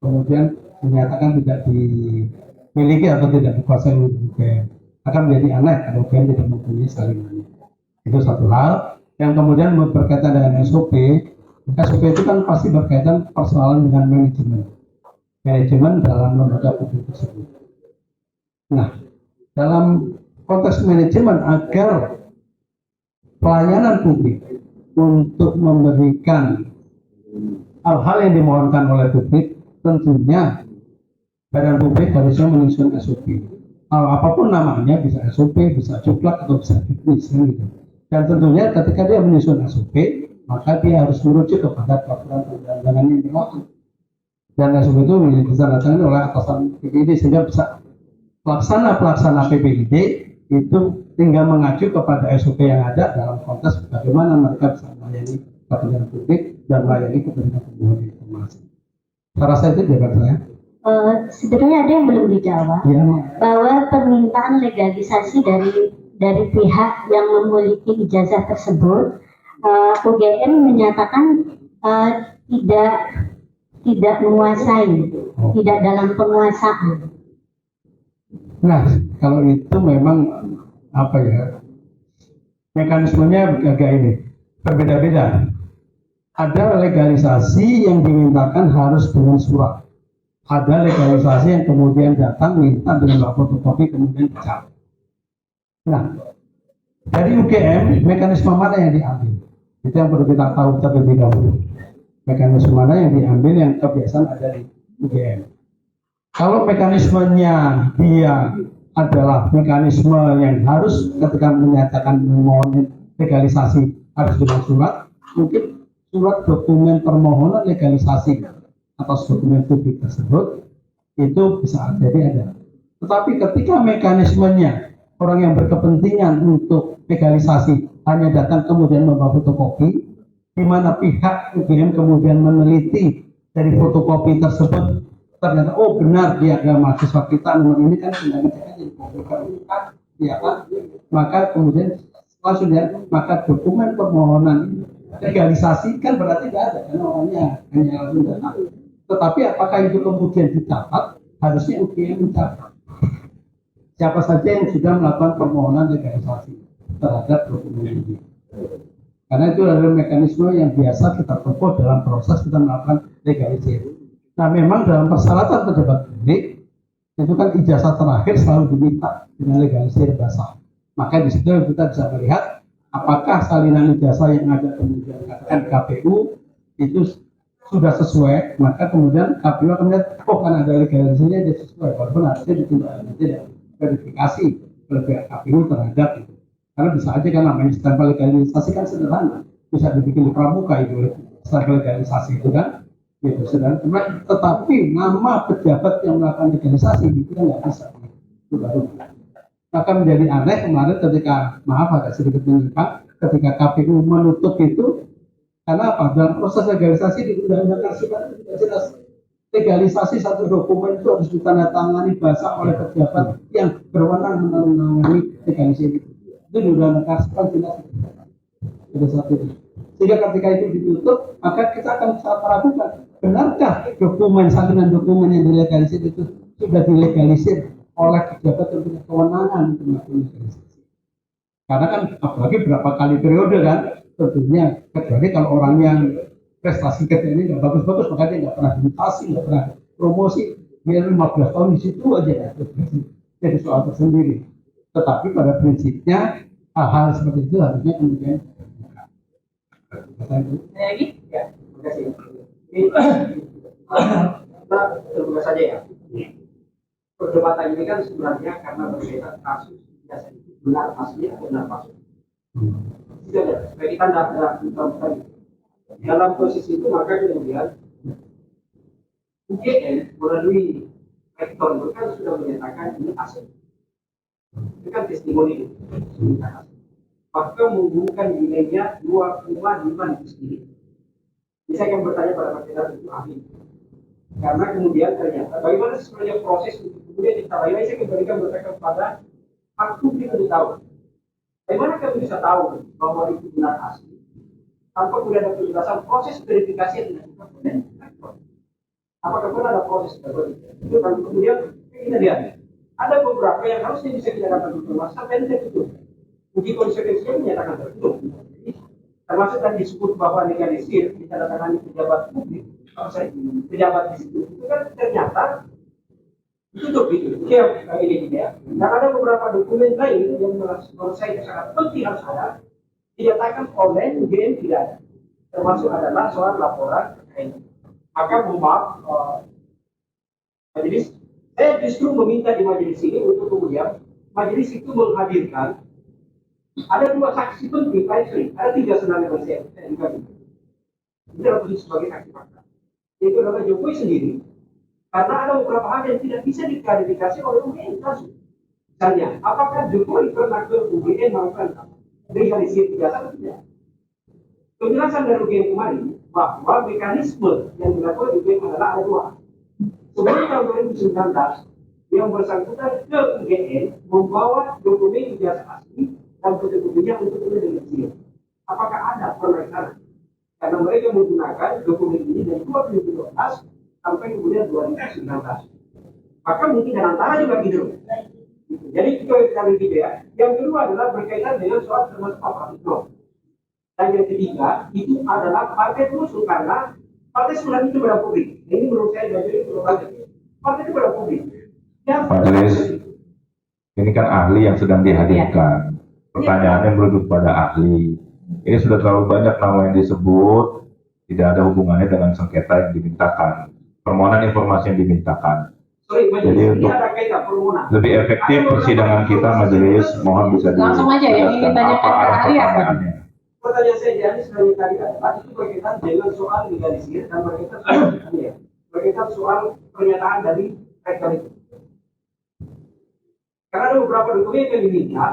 kemudian dinyatakan tidak dimiliki atau tidak dikuasai oleh UGM. Akan menjadi aneh kalau UGM tidak mempunyai salinannya. Itu satu hal. Yang kemudian berkaitan dengan SOP. SOP itu kan pasti berkaitan persoalan dengan manajemen dalam lembaga publik tersebut. Nah, dalam konteks manajemen agar pelayanan publik untuk memberikan hal-hal yang dimohonkan oleh publik, tentunya badan publik harusnya menyusun SOP. Apapun namanya, bisa SOP, bisa cuplak atau bisa juknis, gitu. Dan tentunya ketika dia menyusun SOP, maka dia harus merujuk kepada peraturan perundang-undangan yang berlaku. Dan SOP itu ditandatangani oleh atasan PPID, sehingga bisa pelaksana PPID itu tinggal mengacu kepada SOP yang ada dalam konteks bagaimana mereka bisa melayani kepentingan publik dan melayani kepentingan pemohon informasi. Saya rasa itu jawaban saya. Sebenarnya ada yang belum dijawab, Ya, bahwa permintaan legalisasi dari pihak yang memiliki ijazah tersebut, UGM menyatakan tidak menguasai, tidak dalam penguasaan. nah kalau itu memang apa ya, mekanismenya agak ini berbeda-beda. Ada legalisasi yang dimintakan harus dengan surat. Ada legalisasi yang kemudian datang minta dengan fotokopi kemudian dicabut. Nah, dari UGM mekanisme mana yang diambil? Itu yang perlu kita tahu terlebih dahulu. Mekanisme mana yang diambil yang kebiasaan ada di UGM. Kalau mekanismenya dia adalah mekanisme yang harus ketika menyatakan memohon legalisasi harus dengan surat, mungkin surat dokumen permohonan legalisasi atas dokumen publik tersebut itu bisa jadi ada. Tetapi ketika mekanismenya orang yang berkepentingan untuk legalisasi hanya datang kemudian membawa fotokopi, di mana pihak UGM kemudian meneliti dari fotokopi tersebut ternyata oh benar dia adalah mahasiswa kita nomor ini kan tinggal dicek aja ya kan, maka kemudian langsung ya maka dokumen permohonan legalisasi kan berarti tidak ada karena orangnya hanya langsung datang. Tetapi apakah itu kemudian dicatat? Harusnya UGM mencatat siapa saja yang sudah melakukan permohonan legalisasi terhadap dokumen ini. Karena itu adalah mekanisme yang biasa kita tempuh dalam proses kita melakukan legalisasi. Nah, memang dalam persyaratan pejabat publik itu kan ijazah terakhir selalu diminta dengan legalisasi basah. Maka di situ kita bisa melihat apakah salinan ijazah yang ada kemudian katakan KPU itu sudah sesuai, maka kemudian KPU akan melihat, oh kan ada legalisasinya dia sesuai, walaupun harusnya tidak verifikasi oleh pihak KPU terhadap itu. Karena bisa aja kan namanya stempel legalisasi kan sederhana, bisa dibikin di pramuka itu stempel legalisasi itu kan, gitu sederhana. Tetapi nama pejabat yang melakukan legalisasi itu kan nggak bisa, itu baru. Maka menjadi aneh kemarin ketika, maaf agak sedikit menyimpang, ketika KPU menutup itu. Karena apa? Dalam proses legalisasi di Undang-Undang Kehakiman tidak jelas. Legalisasi satu dokumen itu harus ditandatangani basah oleh pejabat yang berwenang menangani legalisasi itu. Itu di Undang-Undang Kehakiman jelas. Pada saat itu. Sehingga ketika itu ditutup, maka kita akan sangat meragukan benarkah dokumen salinan dokumen yang dilegalisir itu sudah dilegalisir oleh pejabat yang punya kewenangan untuk melakukan legalisasi? Karena kan apalagi berapa kali periode kan, tentunya kecuali kalau orang yang prestasi kerja ini nggak bagus-bagus, makanya dia nggak pernah dimutasi, nggak pernah promosi, dia 15 tahun di situ aja ya, jadi soal tersendiri. Tetapi pada prinsipnya hal-hal seperti itu harusnya kemudian Lagi? Ya, terima kasih. Kita terbuka saja ya. Perdebatan ini kan sebenarnya karena berbeda kasus biasa itu benar asli atau benar palsu. Tidak ada. Supaya kita dalam posisi itu maka kemudian UGM melalui rektor itu kan sudah menyatakan ini asli. Itu kan testimoni itu. Maka menghubungkan nilainya 2,5 itu sendiri. Jadi saya akan bertanya pada Pak Jenderal itu ahli. Karena kemudian ternyata bagaimana sebenarnya proses untuk kemudian kita lain saya kembalikan berkaitan kepada hak publik untuk tahu. Bagaimana kami bisa tahu bahwa itu benar asli tanpa kemudian ada penjelasan proses verifikasi yang dilakukan oleh rektor. Apakah pernah ada proses seperti itu? Itu kan kemudian kita lihat ada beberapa yang harusnya bisa kita dapat informasi sampai tidak tutup. Uji konsekuensinya menyatakan tertutup. Termasuk tadi disebut bahwa legalisir ditandatangani pejabat publik, pejabat di situ, itu kan ternyata ditutup itu. Ini ya. Dan ada beberapa dokumen lain yang menurut saya sangat penting harus ada, dinyatakan oleh UGM tidak ada. Termasuk adalah soal laporan terkait. Maka mohon maaf, majelis, saya justru meminta di majelis ini untuk kemudian majelis itu menghadirkan ada 2 saksi penting, ada 3 sebenarnya yang saya juga. Ini adalah posisi sebagai saksi fakta. Itu adalah Jokowi sendiri. Karena ada beberapa hal yang tidak bisa diklarifikasi oleh UGM kasus. Misalnya, apakah Jokowi pernah ke UGM melakukan legalisir biasa atau tidak? Penjelasan dari UGM kemarin bahwa mekanisme yang dilakukan UGM adalah ada 2. Sebelum tahun 2019, yang bersangkutan ke UGM membawa dokumen ijazah asli dan fotokopinya untuk legalisir. Apakah ada pernyataan? Karena mereka menggunakan dokumen ini dari 2012 sampai kemudian 2019. Maka mungkin dan antara juga gitu. Jadi itu yang kita begitu ya. Yang kedua adalah berkaitan dengan soal termasuk Pak Pratikno. Dan yang ketiga itu adalah partai perusuh karena partai sebenarnya itu pada publik. Ini menurut saya dari itu partai itu pada publik. Majelis, ini kan ahli yang sedang dihadirkan. Pertanyaannya merujuk pada ahli. Ini sudah terlalu banyak nama yang disebut, tidak ada hubungannya dengan sengketa yang dimintakan, permohonan informasi yang dimintakan. Jadi untuk lebih efektif persidangan kita, majelis mohon bisa Langsung aja yang ingin dijelaskan apa tanyakan ke arah ahli apa? pertanyaannya. Pertanyaan saya jadi sebenarnya tadi adalah itu berkaitan dengan soal legalisir dan berkaitan soal pernyataan dari rektor itu. Karena ada beberapa dokumen yang diminta,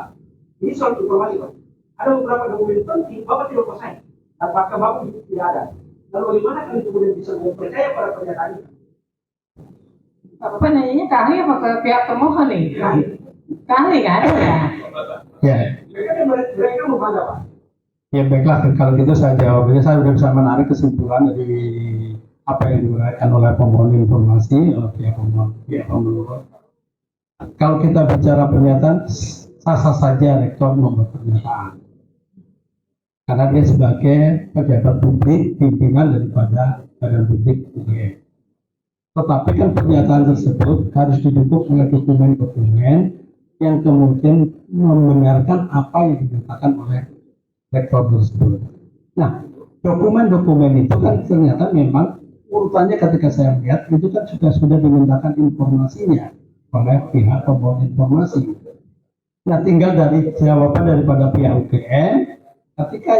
ini soal informasi Pak. Ada beberapa dokumen penting, Bapak tidak percaya. Apakah Bapak itu tidak ada? Lalu bagaimana kami kemudian bisa percaya pada pernyataan itu? Bapak nanyanya ke ahli apa ke pihak pemohon nih? Ke ahli kan? Ya. Mereka membantah Pak. Ya baiklah, kalau gitu saya jawab. Jadi saya sudah bisa menarik kesimpulan dari apa yang diberikan oleh pemohon informasi, oleh pihak pemohon. Kalau kita bicara pernyataan, sah-sah saja rektor membuat pernyataan. Karena dia sebagai pejabat publik, pimpinan daripada badan publik UGM. Tetapi kan pernyataan tersebut harus didukung oleh dokumen-dokumen yang kemudian membenarkan apa yang dinyatakan oleh rektor tersebut. Nah, dokumen-dokumen itu kan ternyata memang urutannya ketika saya lihat itu kan sudah dimintakan informasinya oleh pihak pemohon informasi. Nah, tinggal dari jawaban daripada pihak UGM ketika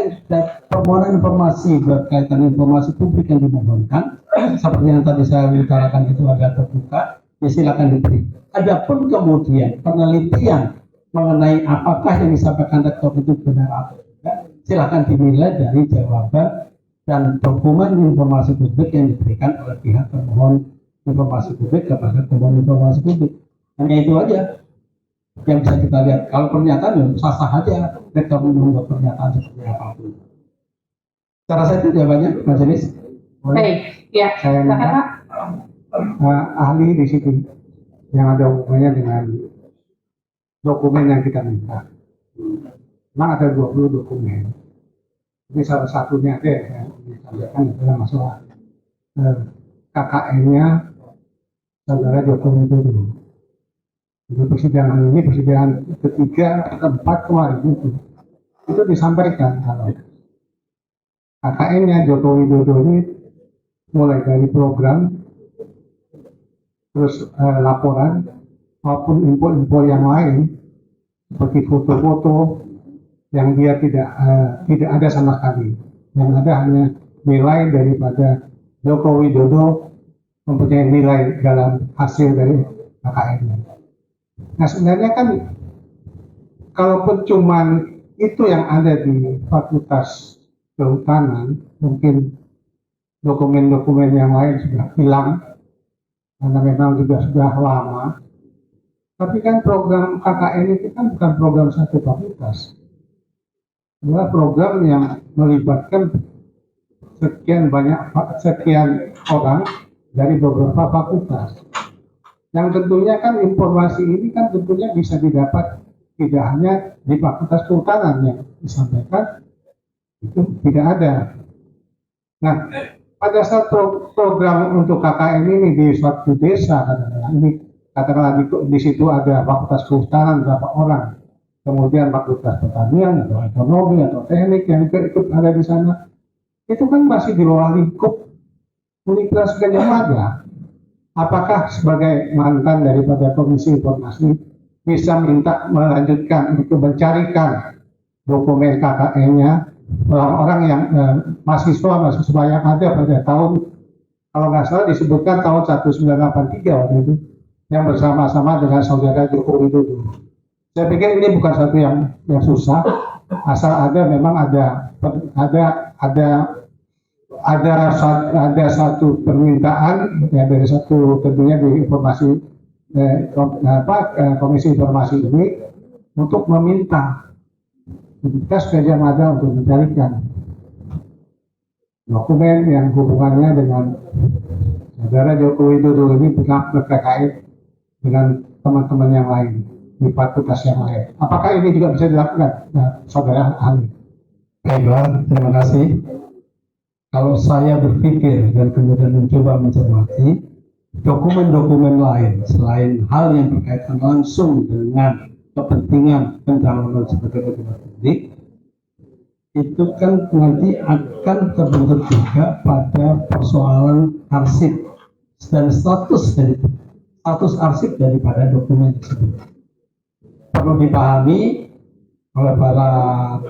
permohonan informasi berkaitan informasi publik yang dimohonkan seperti yang tadi saya utarakan itu agak terbuka, ya silakan diberi. Adapun kemudian penelitian mengenai apakah yang disampaikan rektor itu benar atau tidak, silakan dinilai dari jawaban dan dokumen informasi publik yang diberikan oleh pihak pemohon informasi publik kepada pemohon informasi publik. Hanya itu aja yang bisa kita lihat. Kalau pernyataan ya sah-sah aja rektor membuat pernyataan seperti apapun. Cara saya itu jawabannya, majelis. Baik, ya, Saya silakan minta Pak. ahli di situ yang ada hubungannya dengan dokumen yang kita minta. Memang ada 20 dokumen. Ini salah satunya ada yang disampaikan adalah masalah KKN-nya saudara Joko Widodo. Di persidangan ini, persidangan ketiga, keempat kemarin itu disampaikan kalau KKN-nya Joko Widodo ini mulai dari program, terus laporan, maupun info-info yang lain seperti foto-foto yang dia tidak ada sama sekali. Yang ada hanya nilai daripada Joko Widodo mempunyai nilai dalam hasil dari KKN-nya. Nah sebenarnya kan kalaupun cuman itu yang ada di Fakultas Kehutanan, mungkin dokumen-dokumen yang lain sudah hilang karena memang juga sudah lama. Tapi kan program KKN itu kan bukan program satu fakultas, adalah program yang melibatkan sekian orang dari beberapa fakultas. Yang tentunya kan informasi ini kan tentunya bisa didapat tidak hanya di Fakultas Kehutanan yang disampaikan, itu tidak ada. Nah, pada saat program untuk KKN ini di suatu desa, katakanlah di situ ada Fakultas Kehutanan berapa orang, kemudian Fakultas Pertanian atau Ekonomi atau Teknik yang ikut ada di sana, itu kan masih di bawah lingkup Universitas Gadjah Mada. Apakah sebagai mantan daripada Komisi Informasi bisa minta melanjutkan untuk mencarikan dokumen KKN-nya orang-orang yang mahasiswa yang ada pada tahun, kalau nggak salah disebutkan tahun 1983 waktu itu, yang bersama-sama dengan saudara Joko Widodo. Saya pikir ini bukan satu yang susah, asal memang ada satu permintaan ya dari satu tentunya di informasi Komisi Informasi ini untuk meminta Universitas Gadjah Mada untuk mencarikan dokumen yang hubungannya dengan saudara Joko Widodo ini terkait dengan teman-teman yang lain di fakultas yang lain. Apakah ini juga bisa dilakukan, saudara ahli? Baiklah, terima kasih. Kalau saya berpikir dan kemudian mencoba mencermati dokumen-dokumen lain selain hal yang berkaitan langsung dengan kepentingan pencalonan sebagai pejabat publik, itu kan nanti akan terbentur juga pada persoalan arsip dan status arsip daripada dokumen tersebut. Perlu dipahami oleh para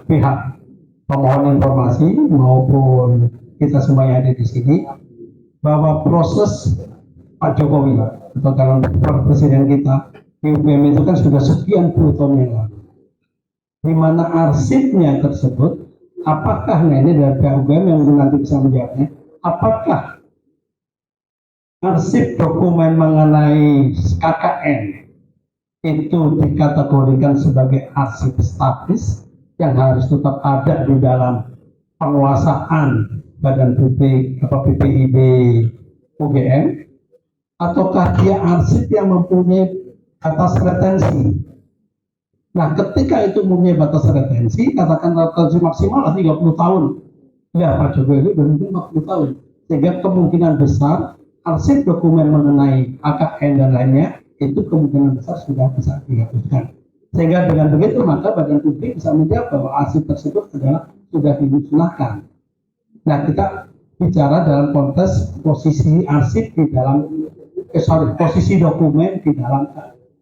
pihak pemohon informasi maupun kita semua yang ada di sini bahwa proses Pak Jokowi atau calon presiden kita di UGM itu kan sudah sekian puluh tahun yang lalu, di mana arsipnya tersebut, apakah ini dari pihak UGM yang nanti bisa menjawabnya, apakah arsip dokumen mengenai KKN itu dikategorikan sebagai arsip statis yang harus tetap ada di dalam penguasaan Badan Publik atau PPIB UGM, ataukah dia arsip yang mempunyai batas retensi. Nah, ketika itu mempunyai batas retensi, katakan retensi maksimal 30 tahun. Ya, Pak Jokowi itu berhenti 40 tahun. Sehingga kemungkinan besar arsip dokumen mengenai AKN dan lainnya itu kemungkinan besar sudah bisa dihapuskan. Sehingga dengan begitu maka Badan Publik bisa menjawab bahwa arsip tersebut adalah sudah dimusnahkan. Nah, kita bicara dalam konteks posisi arsip di dalam posisi dokumen di dalam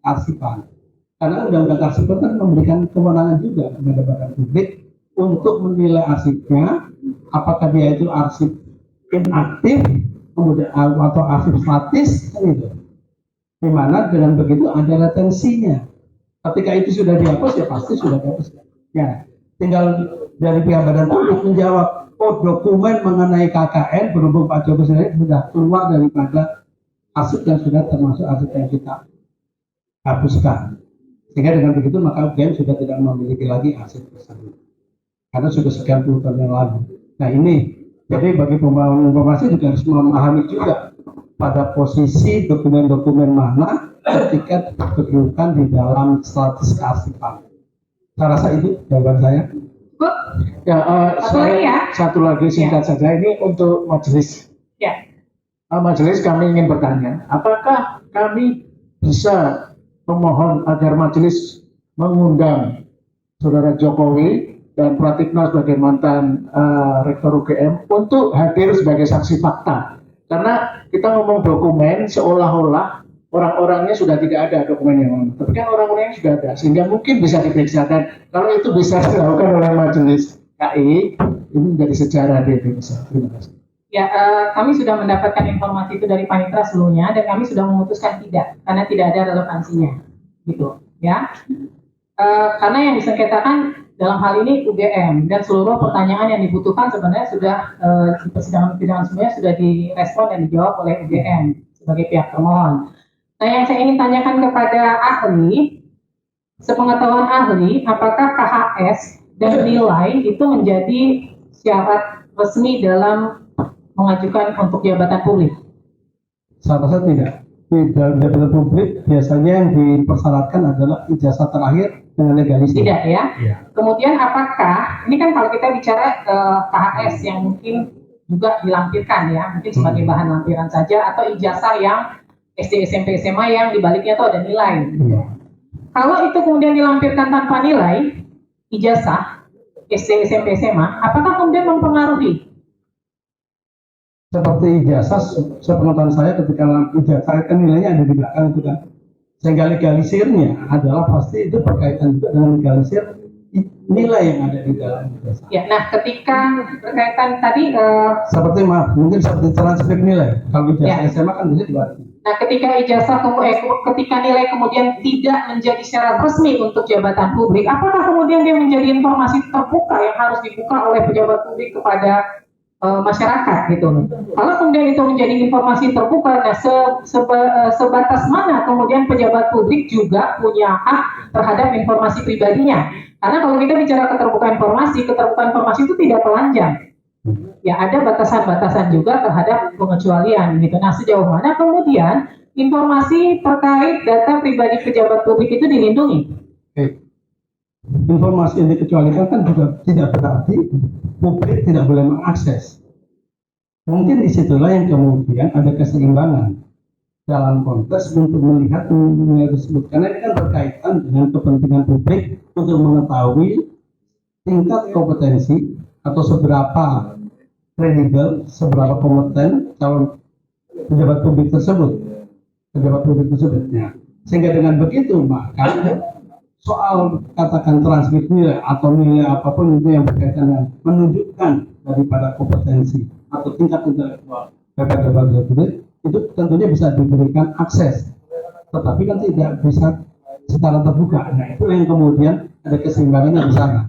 arsipan. Karena Undang-Undang Arsipan kan memberikan kewenangan juga kepada Badan Publik untuk menilai arsipnya, apakah dia itu arsip inaktif, kemudian atau arsip statis, gitu. Di mana dengan begitu ada retensinya. Ketika itu sudah dihapus, ya pasti sudah dihapus. Ya, tinggal dari pihak Badan Publik menjawab, oh dokumen mengenai KKN berhubung Pak Jokowi sendiri sudah keluar daripada arsip yang sudah termasuk arsip yang kita hapuskan. Sehingga dengan begitu maka UGM sudah tidak memiliki lagi arsip tersebut. Karena sudah sekian puluh tahun yang lalu. Nah ini Jadi bagi pembangun informasi juga harus memahami juga pada posisi dokumen-dokumen mana ketika diperlukan di dalam status kearsipan. Saya rasa itu jawaban saya. Bu, Ya, Satu lagi ya? satu lagi singkat saja ini untuk majelis. ya. Majelis kami ingin bertanya, apakah kami bisa memohon agar majelis mengundang Saudara Jokowi dan Pratikno sebagai mantan Rektor UGM untuk hadir sebagai saksi fakta? Karena kita ngomong dokumen seolah-olah orang-orangnya sudah tidak ada dokumen yang lama, tapi kan orang-orangnya sudah ada, sehingga mungkin bisa diperiksa. Dan kalau itu bisa dilakukan oleh majelis KI, ini menjadi sejarah di Indonesia. Terima kasih. Ya, kami sudah mendapatkan informasi itu dari Panitra sebelumnya dan kami sudah memutuskan tidak, karena tidak ada relevansinya, gitu, ya. Karena yang disengketakan dalam hal ini UGM dan seluruh pertanyaan yang dibutuhkan sebenarnya sudah di persidangan sebenarnya sudah direspon dan dijawab oleh UGM sebagai pihak termohon. Nah, yang saya ingin tanyakan kepada ahli, sepengetahuan ahli, apakah KHS dan nilai itu menjadi syarat resmi dalam mengajukan untuk jabatan publik? Saya rasa tidak. Di dalam jabatan publik biasanya yang dipersyaratkan adalah ijazah terakhir dengan legalisir. Tidak ya? Iya. Kemudian apakah, ini kan kalau kita bicara KHS yang mungkin juga dilampirkan ya, mungkin sebagai bahan lampiran saja, atau ijazah yang SD, SMP, SMA yang dibaliknya itu ada nilai. Iya. Kalau itu kemudian dilampirkan tanpa nilai, ijazah SD, SMP, SMA, apakah kemudian mempengaruhi? Seperti ijazah, sepengetahuan saya ketika ijazah kan nilainya ada di belakang itu kan. Sehingga legalisirnya adalah pasti itu berkaitan juga dengan legalisir nilai yang ada di dalam ijazah. Ya, nah ketika berkaitan tadi Seperti mungkin seperti transkrip nilai. Kalau ijazah Ya. SMA kan bisa diwakili. Nah, ketika ijazah ketika nilai kemudian tidak menjadi syarat resmi untuk jabatan publik, apakah kemudian dia menjadi informasi terbuka yang harus dibuka oleh pejabat publik kepada masyarakat gitu? Kalau kemudian itu menjadi informasi terbuka, nah sebatas mana kemudian pejabat publik juga punya hak terhadap informasi pribadinya? Karena kalau kita bicara keterbukaan informasi itu tidak telanjang. Ya, ada batasan-batasan juga terhadap pengecualian gitu. Nah, sejauh mana kemudian informasi terkait data pribadi pejabat publik itu dilindungi? Informasi yang dikecualikan kan juga tidak berarti publik tidak boleh mengakses. Mungkin disitulah yang kemudian ada keseimbangan dalam konteks untuk melihat nilai tersebut. Karena ini kan berkaitan dengan kepentingan publik untuk mengetahui tingkat kompetensi atau seberapa kredibel, seberapa kompeten calon pejabat publik tersebut. Ya. Sehingga dengan begitu maka soal katakan transkrip nilai atau nilai apapun itu yang berkaitan dengan menunjukkan daripada kompetensi atau tingkat intelektual pejabat publik itu tentunya bisa diberikan akses, tetapi kan tidak bisa secara terbuka. Nah, itu yang kemudian ada keseimbangannya di sana.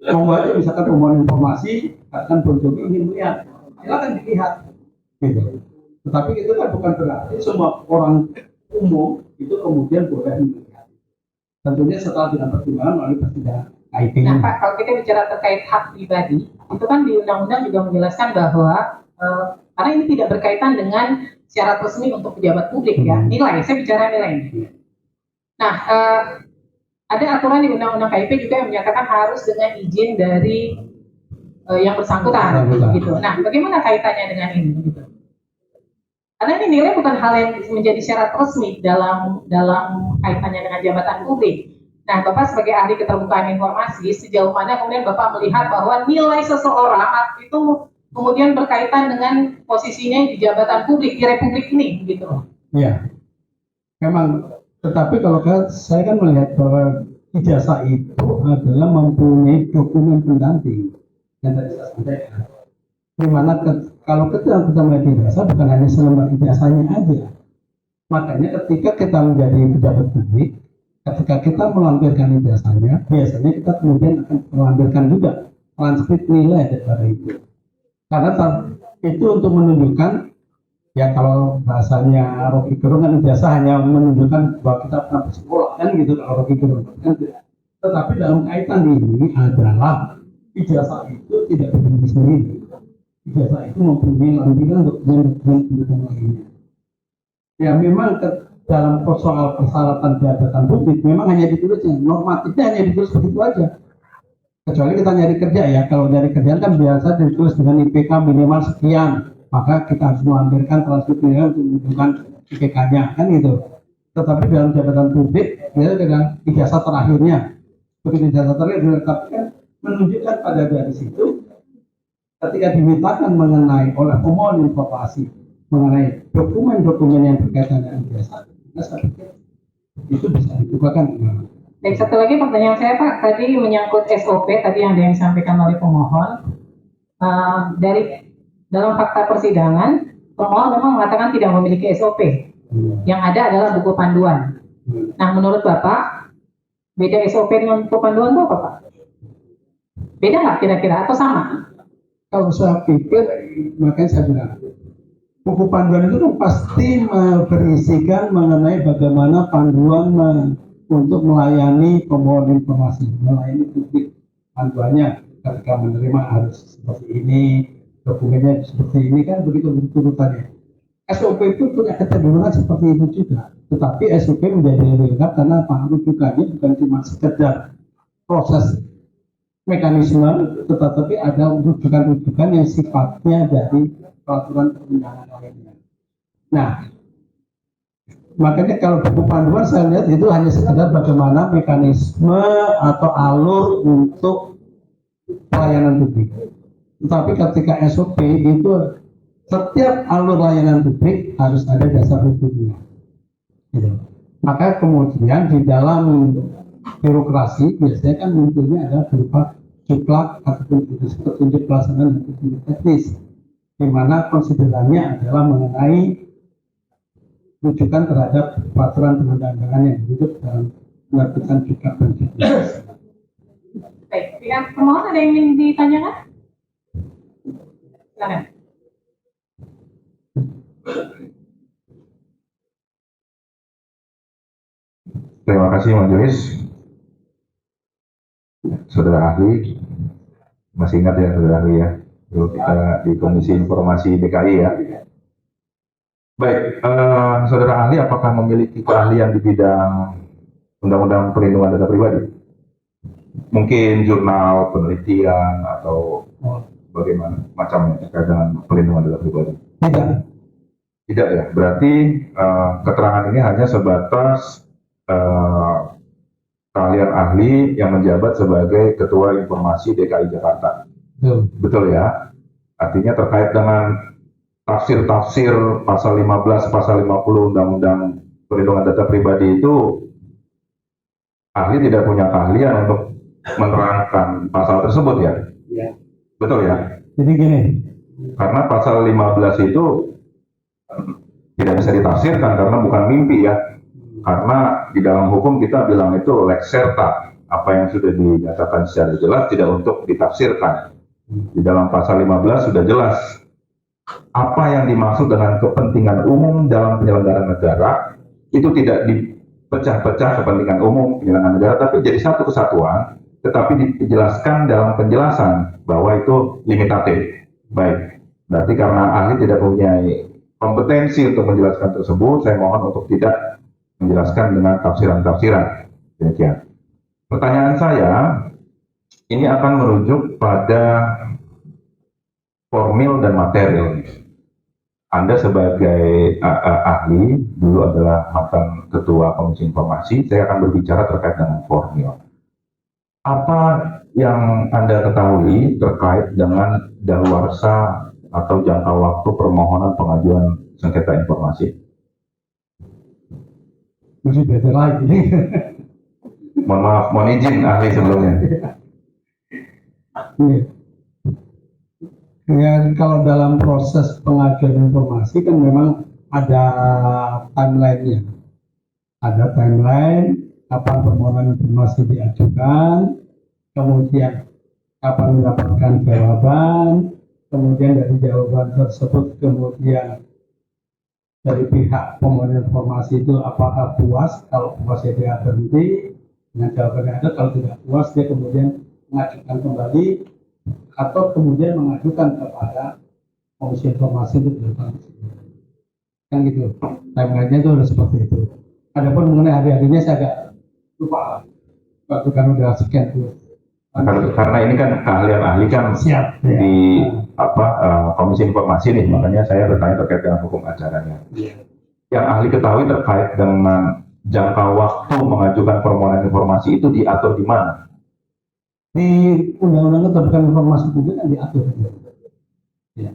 Membuatnya misalkan umuman informasi, katakan Bung Jogi ingin melihat, silakan dilihat, gitu. Tetapi itu kan bukan berarti semua orang umum itu kemudian boleh melihat. Tentunya setelah dengan pertimbangan melalui persidangan IT. Nah, Pak, kalau kita bicara terkait hak pribadi, itu kan di undang-undang juga menjelaskan bahwa karena ini tidak berkaitan dengan syarat resmi untuk pejabat publik ya, nilai. Saya bicara nilai. Nah, ada aturan di undang-undang KIP juga yang menyatakan harus dengan izin dari yang bersangkutan, gitu. Nah, bagaimana kaitannya dengan ini? Gitu. Karena ini nilai bukan hal yang menjadi syarat resmi dalam kaitannya dengan jabatan publik. Nah, Bapak sebagai ahli keterbukaan informasi, sejauh mana kemudian Bapak melihat bahwa nilai seseorang itu kemudian berkaitan dengan posisinya di jabatan publik di Republik ini, gitu? Ya, memang. Tetapi kalau saya kan melihat bahwa ijazah itu adalah mempunyai dokumen pendamping yang tadi saya sampaikan. Dimana kalau kita melihat ijazah bukan hanya selembar ijazahnya aja. Makanya ketika kita menjadi pejabat publik, ketika kita melampirkan ijazahnya, biasanya kita kemudian akan melampirkan juga transkrip nilai daripada itu. Karena itu untuk menunjukkan, ya kalau bahasanya Rocky Gerung kan ijazah hanya menunjukkan bahwa kita pernah bersekolah kan gitu kalau Rocky Gerung kan tidak. Tetapi dalam kaitan ini adalah ijazah itu tidak berdiri sendiri. ijazah itu mempunyai lampiran dokumen lainnya. Ya memang dalam soal persyaratan jabatan publik memang hanya ditulisnya, normatifnya hanya ditulis begitu aja. Kecuali kita nyari kerja ya, kalau nyari kerjaan kan biasa ditulis dengan IPK minimal sekian, maka kita harus melampirkan transkrip minimal untuk menunjukkan IPK-nya, kan gitu. Tetapi dalam jabatan publik, dia dengan ijazah terakhirnya, begitu ijazah terakhir diletakkan menunjukkan pada dari situ, ketika dimintakan mengenai oleh pemohon informasi mengenai dokumen-dokumen yang berkaitan dengan ijazah, saya pikir itu bisa dibukakan. Dan satu lagi pertanyaan saya Pak, tadi menyangkut SOP, tadi yang ada yang disampaikan oleh pemohon. Dari dalam fakta persidangan, pemohon memang mengatakan tidak memiliki SOP. Yang ada adalah buku panduan. Nah, menurut Bapak, beda SOP dengan buku panduan itu apa Pak? Beda nggak kira-kira atau sama? Kalau saya pikir, makanya saya bilang, buku panduan itu kan pasti berisikan mengenai bagaimana panduan untuk melayani pemohon informasi, melayani publik. Panduannya ketika menerima harus seperti ini, dokumennya seperti ini, kan begitu urutannya. SOP itu punya kecenderungan seperti itu juga, tetapi SOP menjadi lebih lengkap karena apa? Rujukannya bukan cuma sekedar proses mekanisme, tetapi ada rujukan-rujukan yang sifatnya dari peraturan perundangan lainnya. Nah, makanya kalau buku panduan saya lihat itu hanya sekedar bagaimana mekanisme atau alur untuk pelayanan publik. Tetapi ketika SOP itu setiap alur layanan publik harus ada dasar hukumnya. Gitu. Maka kemudian di dalam birokrasi biasanya kan munculnya adalah berupa cuplak ataupun petunjuk pelaksanaan dan petunjuk teknis, di mana konsiderannya adalah mengenai rujukan terhadap peraturan perundang-undangan yang dirujuk dalam penerbitan cuplak dan cuplak. Baik, pihak pemohon ada yang ingin ditanyakan? Silakan. Terima kasih Majelis. Saudara ahli, masih ingat ya saudara ahli ya, dulu kita di Komisi Informasi DKI ya. Baik, saudara ahli apakah memiliki keahlian di bidang undang-undang perlindungan data pribadi? Mungkin jurnal penelitian atau bagaimana macamnya terkait dengan perlindungan data pribadi? Tidak ya, berarti keterangan ini hanya sebatas keahlian ahli yang menjabat sebagai Ketua Informasi DKI Jakarta. Betul ya? Artinya terkait dengan tafsir-tafsir pasal 15, pasal 50 Undang-Undang Perlindungan Data Pribadi itu ahli tidak punya keahlian untuk menerangkan pasal tersebut ya? Ya. Betul ya? Jadi gini, karena pasal 15 itu tidak bisa ditafsirkan karena bukan mimpi ya. Karena di dalam hukum kita bilang itu lex serta, apa yang sudah dinyatakan secara jelas tidak untuk ditafsirkan. Di dalam pasal 15 sudah jelas apa yang dimaksud dengan kepentingan umum dalam penyelenggaraan negara, itu tidak dipecah-pecah kepentingan umum penyelenggaraan negara, tapi jadi satu kesatuan, tetapi dijelaskan dalam penjelasan bahwa itu limitatif. Baik, berarti karena ahli tidak punya kompetensi untuk menjelaskan tersebut, saya mohon untuk tidak menjelaskan dengan tafsiran-tafsiran. Demikian. Pertanyaan saya, ini akan merujuk pada formil dan material. Anda sebagai ahli, dulu adalah mantan Ketua Komisi Informasi, saya akan berbicara terkait dengan formil. Apa yang Anda ketahui terkait dengan daluarsa atau jangka waktu permohonan pengajuan sengketa informasi? masih beda lagi. Mohon maaf, mohon izin ahli sebelumnya. Ya, kalau dalam proses pengajuan informasi kan memang ada timeline-nya. Ada timeline, kapan permohonan informasi diajukan, kemudian kapan mendapatkan jawaban, kemudian dari jawaban tersebut kemudian dari pihak pemohon informasi itu apakah puas, kalau puas ya dia berhenti dengan jawabannya ada, kalau tidak puas dia kemudian mengajukan kembali atau kemudian mengajukan kepada komisi informasi untuk dilakukan kan gitu, timeline-nya itu udah seperti itu. Adapun mengenai hari-harinya saya agak lupa waktu kan udah sekian tuh. Karena ini kan keahlian ahli kan Siap ya. di komisi informasi nih, makanya saya bertanya terkait dengan hukum acaranya. Yang ahli ketahui terkait dengan jangka waktu mengajukan permohonan informasi itu diatur di mana? Di undang-undang keterbukaan informasi publik kan diatur. Ya.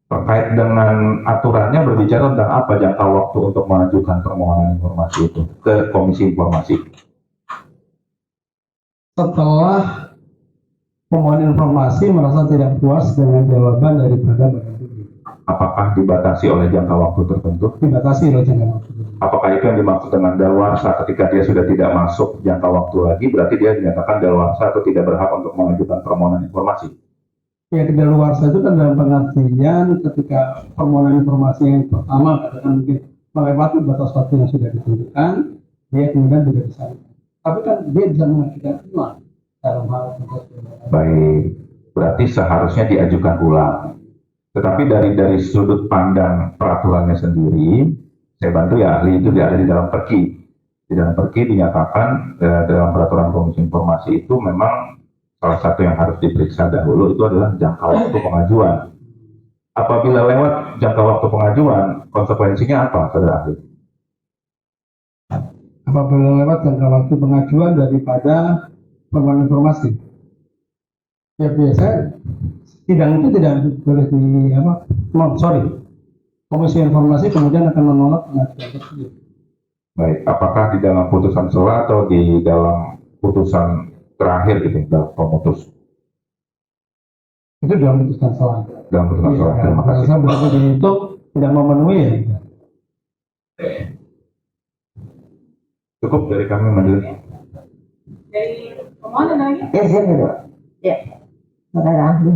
Terkait dengan aturannya berbicara tentang apa jangka waktu untuk mengajukan permohonan informasi itu ke komisi informasi? Setelah pemohon informasi merasa tidak puas dengan jawaban daripada badan publik, Apakah dibatasi oleh jangka waktu tertentu? dibatasi oleh jangka waktu. Apakah itu yang dimaksud dengan daluarsa ketika dia sudah tidak masuk jangka waktu lagi, berarti dia dinyatakan daluarsa atau tidak berhak untuk mengajukan permohonan informasi? Ya, kedaluarsa itu kan dalam pengertian ketika permohonan informasi yang pertama katakan mungkin melewati batas waktu yang sudah ditentukan, dia kemudian tidak bisa. Tapi kan dia bisa mengajukan ulang dalam hal Baik, berarti seharusnya diajukan ulang. Tetapi dari sudut pandang peraturannya sendiri, saya bantu ya, ahli itu ada di dalam perki. Di dalam perki dinyatakan dalam peraturan komisi informasi itu memang salah satu yang harus diperiksa dahulu itu adalah jangka waktu pengajuan. Apabila lewat jangka waktu pengajuan, konsekuensinya apa, saudara ahli? apabila lewat jangka waktu pengajuan daripada permohonan informasi. Ya biasa sidang itu tidak boleh komisi informasi kemudian akan menolak pengajuan tersebut. Baik, apakah di dalam putusan sela atau di dalam putusan terakhir gitu, dalam pemutus? Itu dalam putusan salah. Dalam putusan sela, terima kasih. Saya berarti itu tidak memenuhi ya. Cukup dari kami majelis. Dari pemohon ada lagi? Ya, saya dulu. Ya, saudara ahli.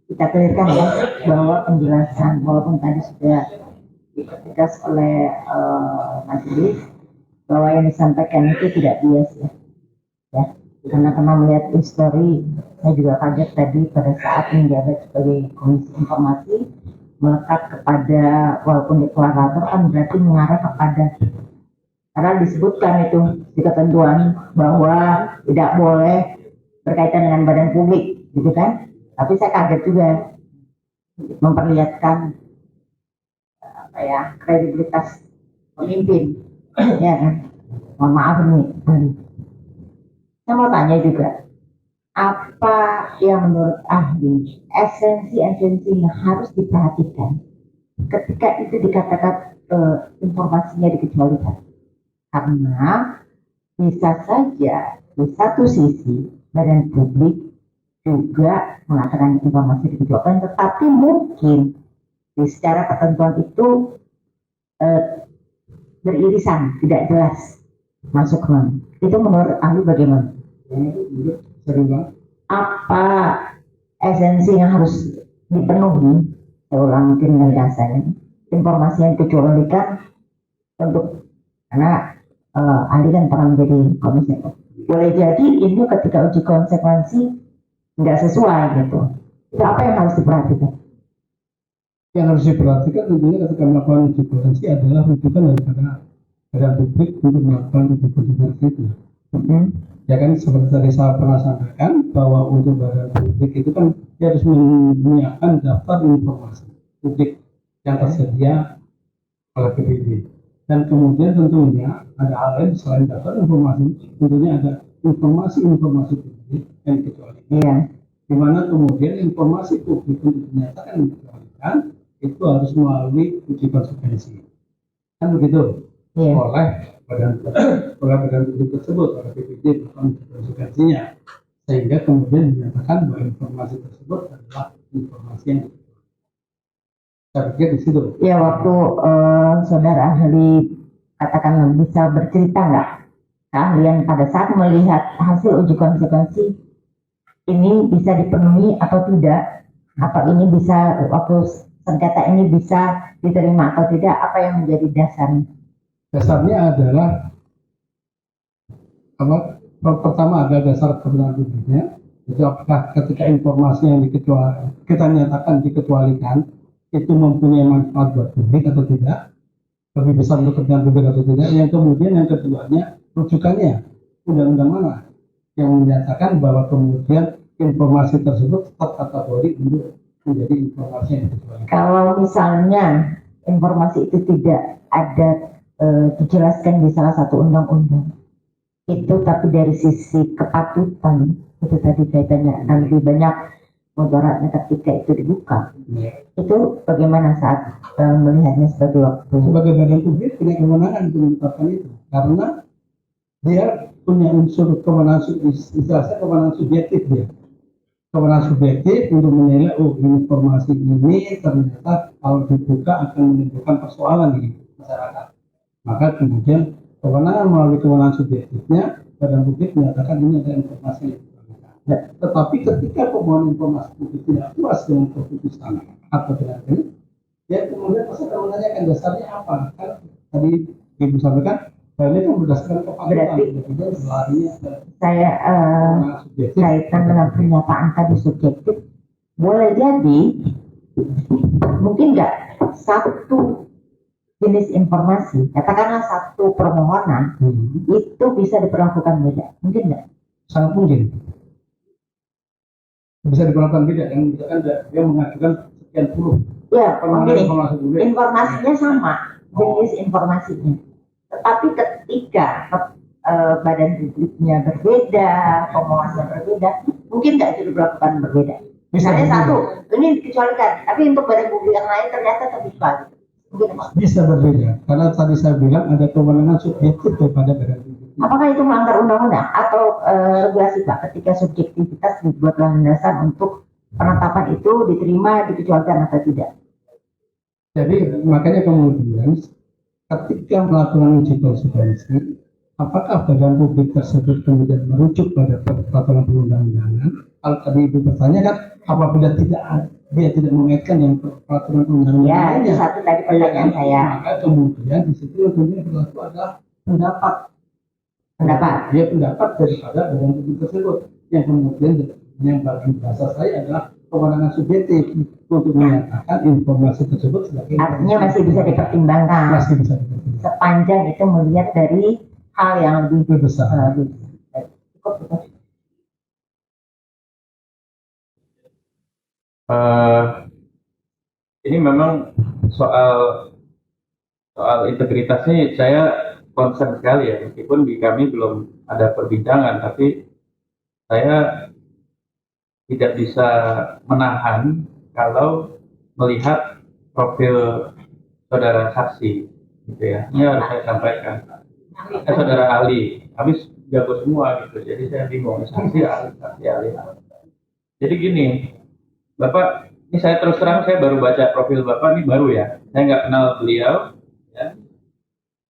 Kita clearkan ya bahwa penjelasan walaupun tadi sudah ditegas oleh majelis bahwa yang disampaikan itu tidak bias ya. Karena melihat histori, saya juga kaget tadi pada saat menjabat sebagai komisi informasi melekat kepada walaupun deklarator kan berarti mengarah kepada, karena disebutkan itu di ketentuan bahwa tidak boleh berkaitan dengan badan publik gitu kan. Tapi saya kaget juga memperlihatkan kredibilitas pemimpin ya kan. Mohon maaf nih, saya mau tanya juga, apa yang menurut ahli esensi yang harus diperhatikan ketika itu dikatakan informasinya dikecualikan? Karena bisa saja di satu sisi badan publik juga mengatakan informasi dikecualikan, tetapi mungkin secara ketentuan itu beririsan, tidak jelas masuk ke. Itu menurut ahli bagaimana? Apa esensi yang harus dipenuhi? Saya ulang mungkin dengan dasarnya informasi yang dikecualikan untuk, karena ahli kan pernah menjadi komisi. Boleh jadi ini ketika uji konsekuensi nggak sesuai gitu. Itu apa yang harus diperhatikan? Yang harus diperhatikan tentunya ketika melakukan uji konsekuensi adalah rujukan daripada badan publik untuk melakukan uji konsekuensi itu. Ya kan seperti tadi saya pernah sampaikan bahwa untuk badan publik itu kan dia harus menyiapkan daftar informasi publik yang tersedia oleh PPD, dan kemudian tentunya ada hal lain selain daftar informasi, tentunya ada informasi publik yang dikecualikan. Iya. Di mana kemudian informasi publik untuk dinyatakan dikecualikan itu harus melalui uji konsekuensi, kan begitu? Iya. oleh badan publik tersebut, oleh PPD bukan konsekuensinya, sehingga kemudian dinyatakan bahwa informasi tersebut adalah informasi yang saya pikir di situ. Ya, waktu saudara ahli katakan bisa bercerita nggak keahlian pada saat melihat hasil uji konsekuensi ini bisa dipenuhi atau tidak, apa ini bisa waktu sengketa ini bisa diterima atau tidak, apa yang menjadi dasarnya? Dasarnya adalah pertama ada dasar kebenaran publiknya, Itu apakah ketika informasi yang kita nyatakan dikecualikan itu mempunyai manfaat buat publik atau tidak, lebih besar untuk kepentingan publik atau tidak. Yang kemudian yang keduanya, rujukannya undang-undang mana yang menyatakan bahwa kemudian informasi tersebut tetap kategori untuk menjadi informasi yang dikecualikan. Kalau misalnya informasi itu tidak ada dijelaskan di salah satu undang-undang itu, tapi dari sisi kepatutan itu tadi kaitannya akan lebih banyak mudaratnya ketika itu dibuka. Itu bagaimana saat melihatnya sebagai waktu? Sebagai badan publik punya kewenangan untuk menetapkan itu, karena dia punya unsur kewenangan, istilahnya kewenangan subjektif dia. Kewenangan subjektif untuk menilai, oh informasi ini ternyata kalau dibuka akan menimbulkan persoalan di masyarakat. Maka kemudian kewenangan melalui kewenangan subjektifnya, badan publik menyatakan ini ada informasi yang diperlukan. Tetapi ketika pemohon informasi publik tidak puas dengan keputusan atau tidak ini, dia kemudian pasti akan menanyakan dasarnya apa. Kan tadi Ibu sampaikan, ini kan berdasarkan kepatutan. Berarti saya kaitan dengan pernyataan tadi subjektif, boleh jadi mungkin nggak satu jenis informasi, katakanlah satu permohonan itu bisa diperlakukan beda, mungkin nggak? Sangat mungkin bisa diperlakukan beda. Yang misalkan dia mengajukan sekian puluh informasinya sama, jenis informasinya, tetapi ketika badan publiknya berbeda, pemohonnya berbeda, mungkin nggak itu diperlakukan berbeda. Misalnya satu ini dikecualikan, tapi untuk badan publik yang lain ternyata terbuka. Bisa berbeda, karena tadi saya bilang ada kewenangan subjektif daripada badan publik. Apakah itu melanggar undang-undang atau regulasi Pak, ketika subjektivitas dibuat landasan untuk penetapan itu diterima, dikecualikan atau tidak? Jadi makanya kemudian ketika melakukan uji konsekuensi, apakah badan publik tersebut kemudian merujuk pada peraturan perundang-undangan? Kalau tadi Ibu bertanya kan, apabila dia tidak mengaitkan yang peraturan undang-undang. Ya, itu satu tadi pertanyaan saya. Maka kemudian di situ tentunya berlaku adalah pendapat. Dia pendapat daripada badan publik tersebut, yang kemudian yang bagi bahasa saya adalah kewenangan subjektif untuk menyatakan informasi tersebut sebagai artinya masih bisa dipertimbangkan. Masih bisa dipertimbangkan. Sepanjang itu melihat dari hal yang lebih besar. Cukup. Ini memang soal integritas ini saya concern sekali ya, meskipun di kami belum ada perbincangan, tapi saya tidak bisa menahan kalau melihat profil saudara saksi, gitu ya. Ini harus saya sampaikan. Saudara ahli, habis jago semua gitu, jadi saya bingung saksi ahli. Jadi gini, Bapak, ini saya terus terang saya baru baca profil Bapak, ini baru ya, saya nggak kenal beliau, ya.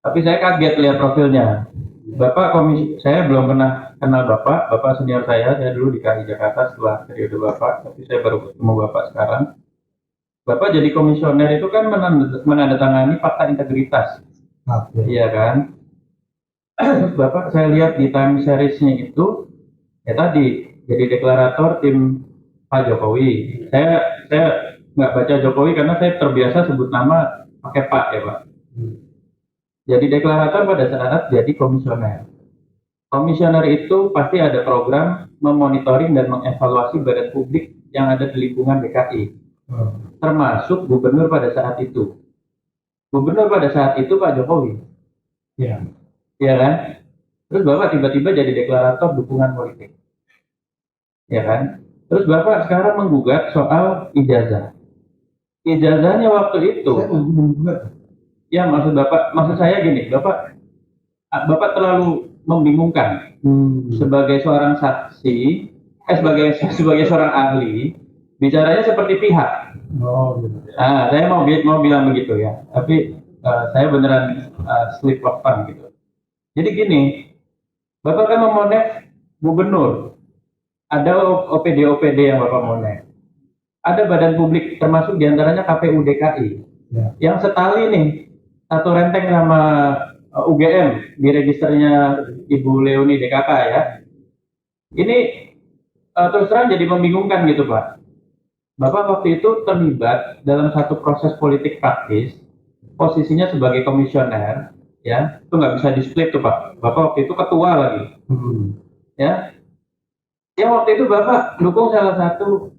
Tapi saya kaget lihat profilnya. Bapak saya belum pernah kenal Bapak senior saya dulu di KI Jakarta setelah periode Bapak, tapi saya baru ketemu Bapak sekarang. Bapak jadi komisioner itu kan menandatangani fakta integritas, iya kan? Bapak saya lihat di time series-nya itu, ya tadi jadi deklarator tim Pak Jokowi. Saya nggak baca Jokowi karena saya terbiasa sebut nama pakai Pak ya Pak. Jadi deklarator pada saat jadi komisioner. Komisioner itu pasti ada program memonitoring dan mengevaluasi badan publik yang ada di lingkungan DKI. Termasuk gubernur pada saat itu. Gubernur pada saat itu Pak Jokowi. Iya. Iya kan? Terus Bapak tiba-tiba jadi deklarator dukungan politik. Ya kan? Terus Bapak sekarang menggugat soal ijazah. Ijazahnya waktu itu. Ya maksud saya gini, Bapak terlalu membingungkan. Sebagai seorang saksi, sebagai seorang ahli, bicaranya seperti pihak. Saya mau bilang begitu ya, tapi saya beneran slip of tongue gitu. Jadi gini, Bapak kan memonet gubernur, ada OPD yang Bapak monet, ada badan publik termasuk diantaranya KPU DKI, yang setali nih, satu renteng sama UGM di registernya Ibu Leoni DKK ya. Ini terus terang jadi membingungkan gitu Pak. Bapak waktu itu terlibat dalam satu proses politik praktis, posisinya sebagai komisioner, ya, itu nggak bisa di-split tuh Pak. Bapak waktu itu ketua lagi, ya. Ya waktu itu Bapak dukung salah satu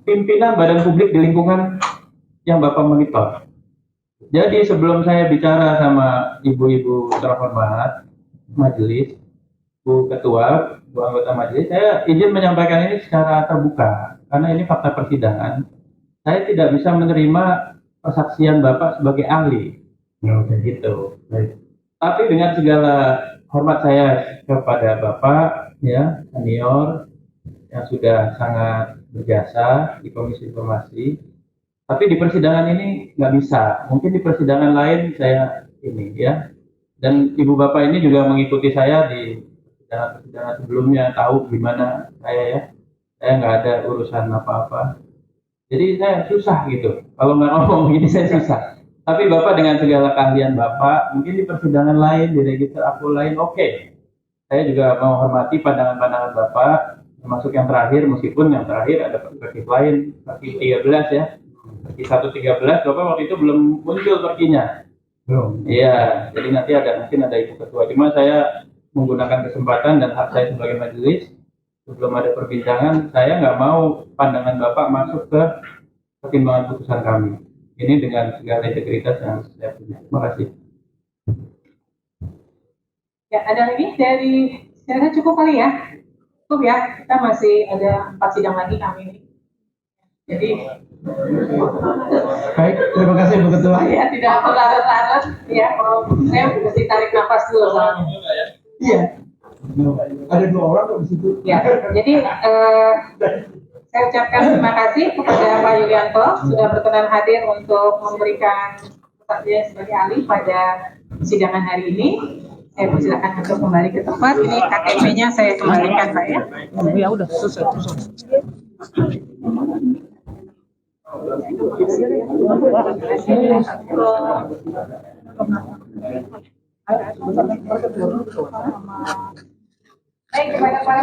pimpinan badan publik di lingkungan yang Bapak monitor. Jadi sebelum saya bicara sama ibu-ibu terhormat majelis, Bu Ketua, Bu anggota majelis, saya izin menyampaikan ini secara terbuka. Karena ini fakta persidangan, saya tidak bisa menerima persaksian Bapak sebagai ahli. Gitu. Tapi dengan segala hormat saya kepada Bapak, ya, senior, yang sudah sangat berjasa di Komisi Informasi, tapi di persidangan ini nggak bisa. Mungkin di persidangan lain saya ini, ya. Dan Ibu Bapak ini juga mengikuti saya di persidangan sebelumnya, tahu gimana saya ya. Saya nggak ada urusan apa-apa. Jadi saya susah gitu. Kalau nggak ngomong gini saya susah. Tapi Bapak dengan segala keahlian Bapak, mungkin di persidangan lain, di register akun lain, oke. Saya juga menghormati pandangan-pandangan Bapak, termasuk yang terakhir, meskipun yang terakhir ada perspektif lain, perspektif 13 ya. Perspektif 113, Bapak waktu itu belum muncul perginya. Belum. Iya, jadi nanti mungkin ada Ibu Ketua. Cuma saya menggunakan kesempatan dan hak saya sebagai majelis, sebelum ada perbincangan, saya nggak mau pandangan Bapak masuk ke pertimbangan putusan kami. Ini dengan segala integritas yang saya punya. Terima kasih. Ya, ada lagi dari, saya rasa cukup kali ya. Cukup ya, kita masih ada 4 sidang lagi kami ini. Jadi, Baik, terima kasih Bu Ketua. ya tidak berlarut-larut. Ya, kalau saya mesti tarik nafas dulu soalnya. Iya. Ada 2 orang kok di situ. Ya, jadi saya ucapkan terima kasih kepada Pak Yulianto sudah berkenan hadir untuk memberikan kesaksian sebagai ahli pada persidangan hari ini. Saya persilakan untuk kembali ke tempat. Ini KTP-nya saya kembalikan Pak ya. Ya udah selesai. Baik, kepada para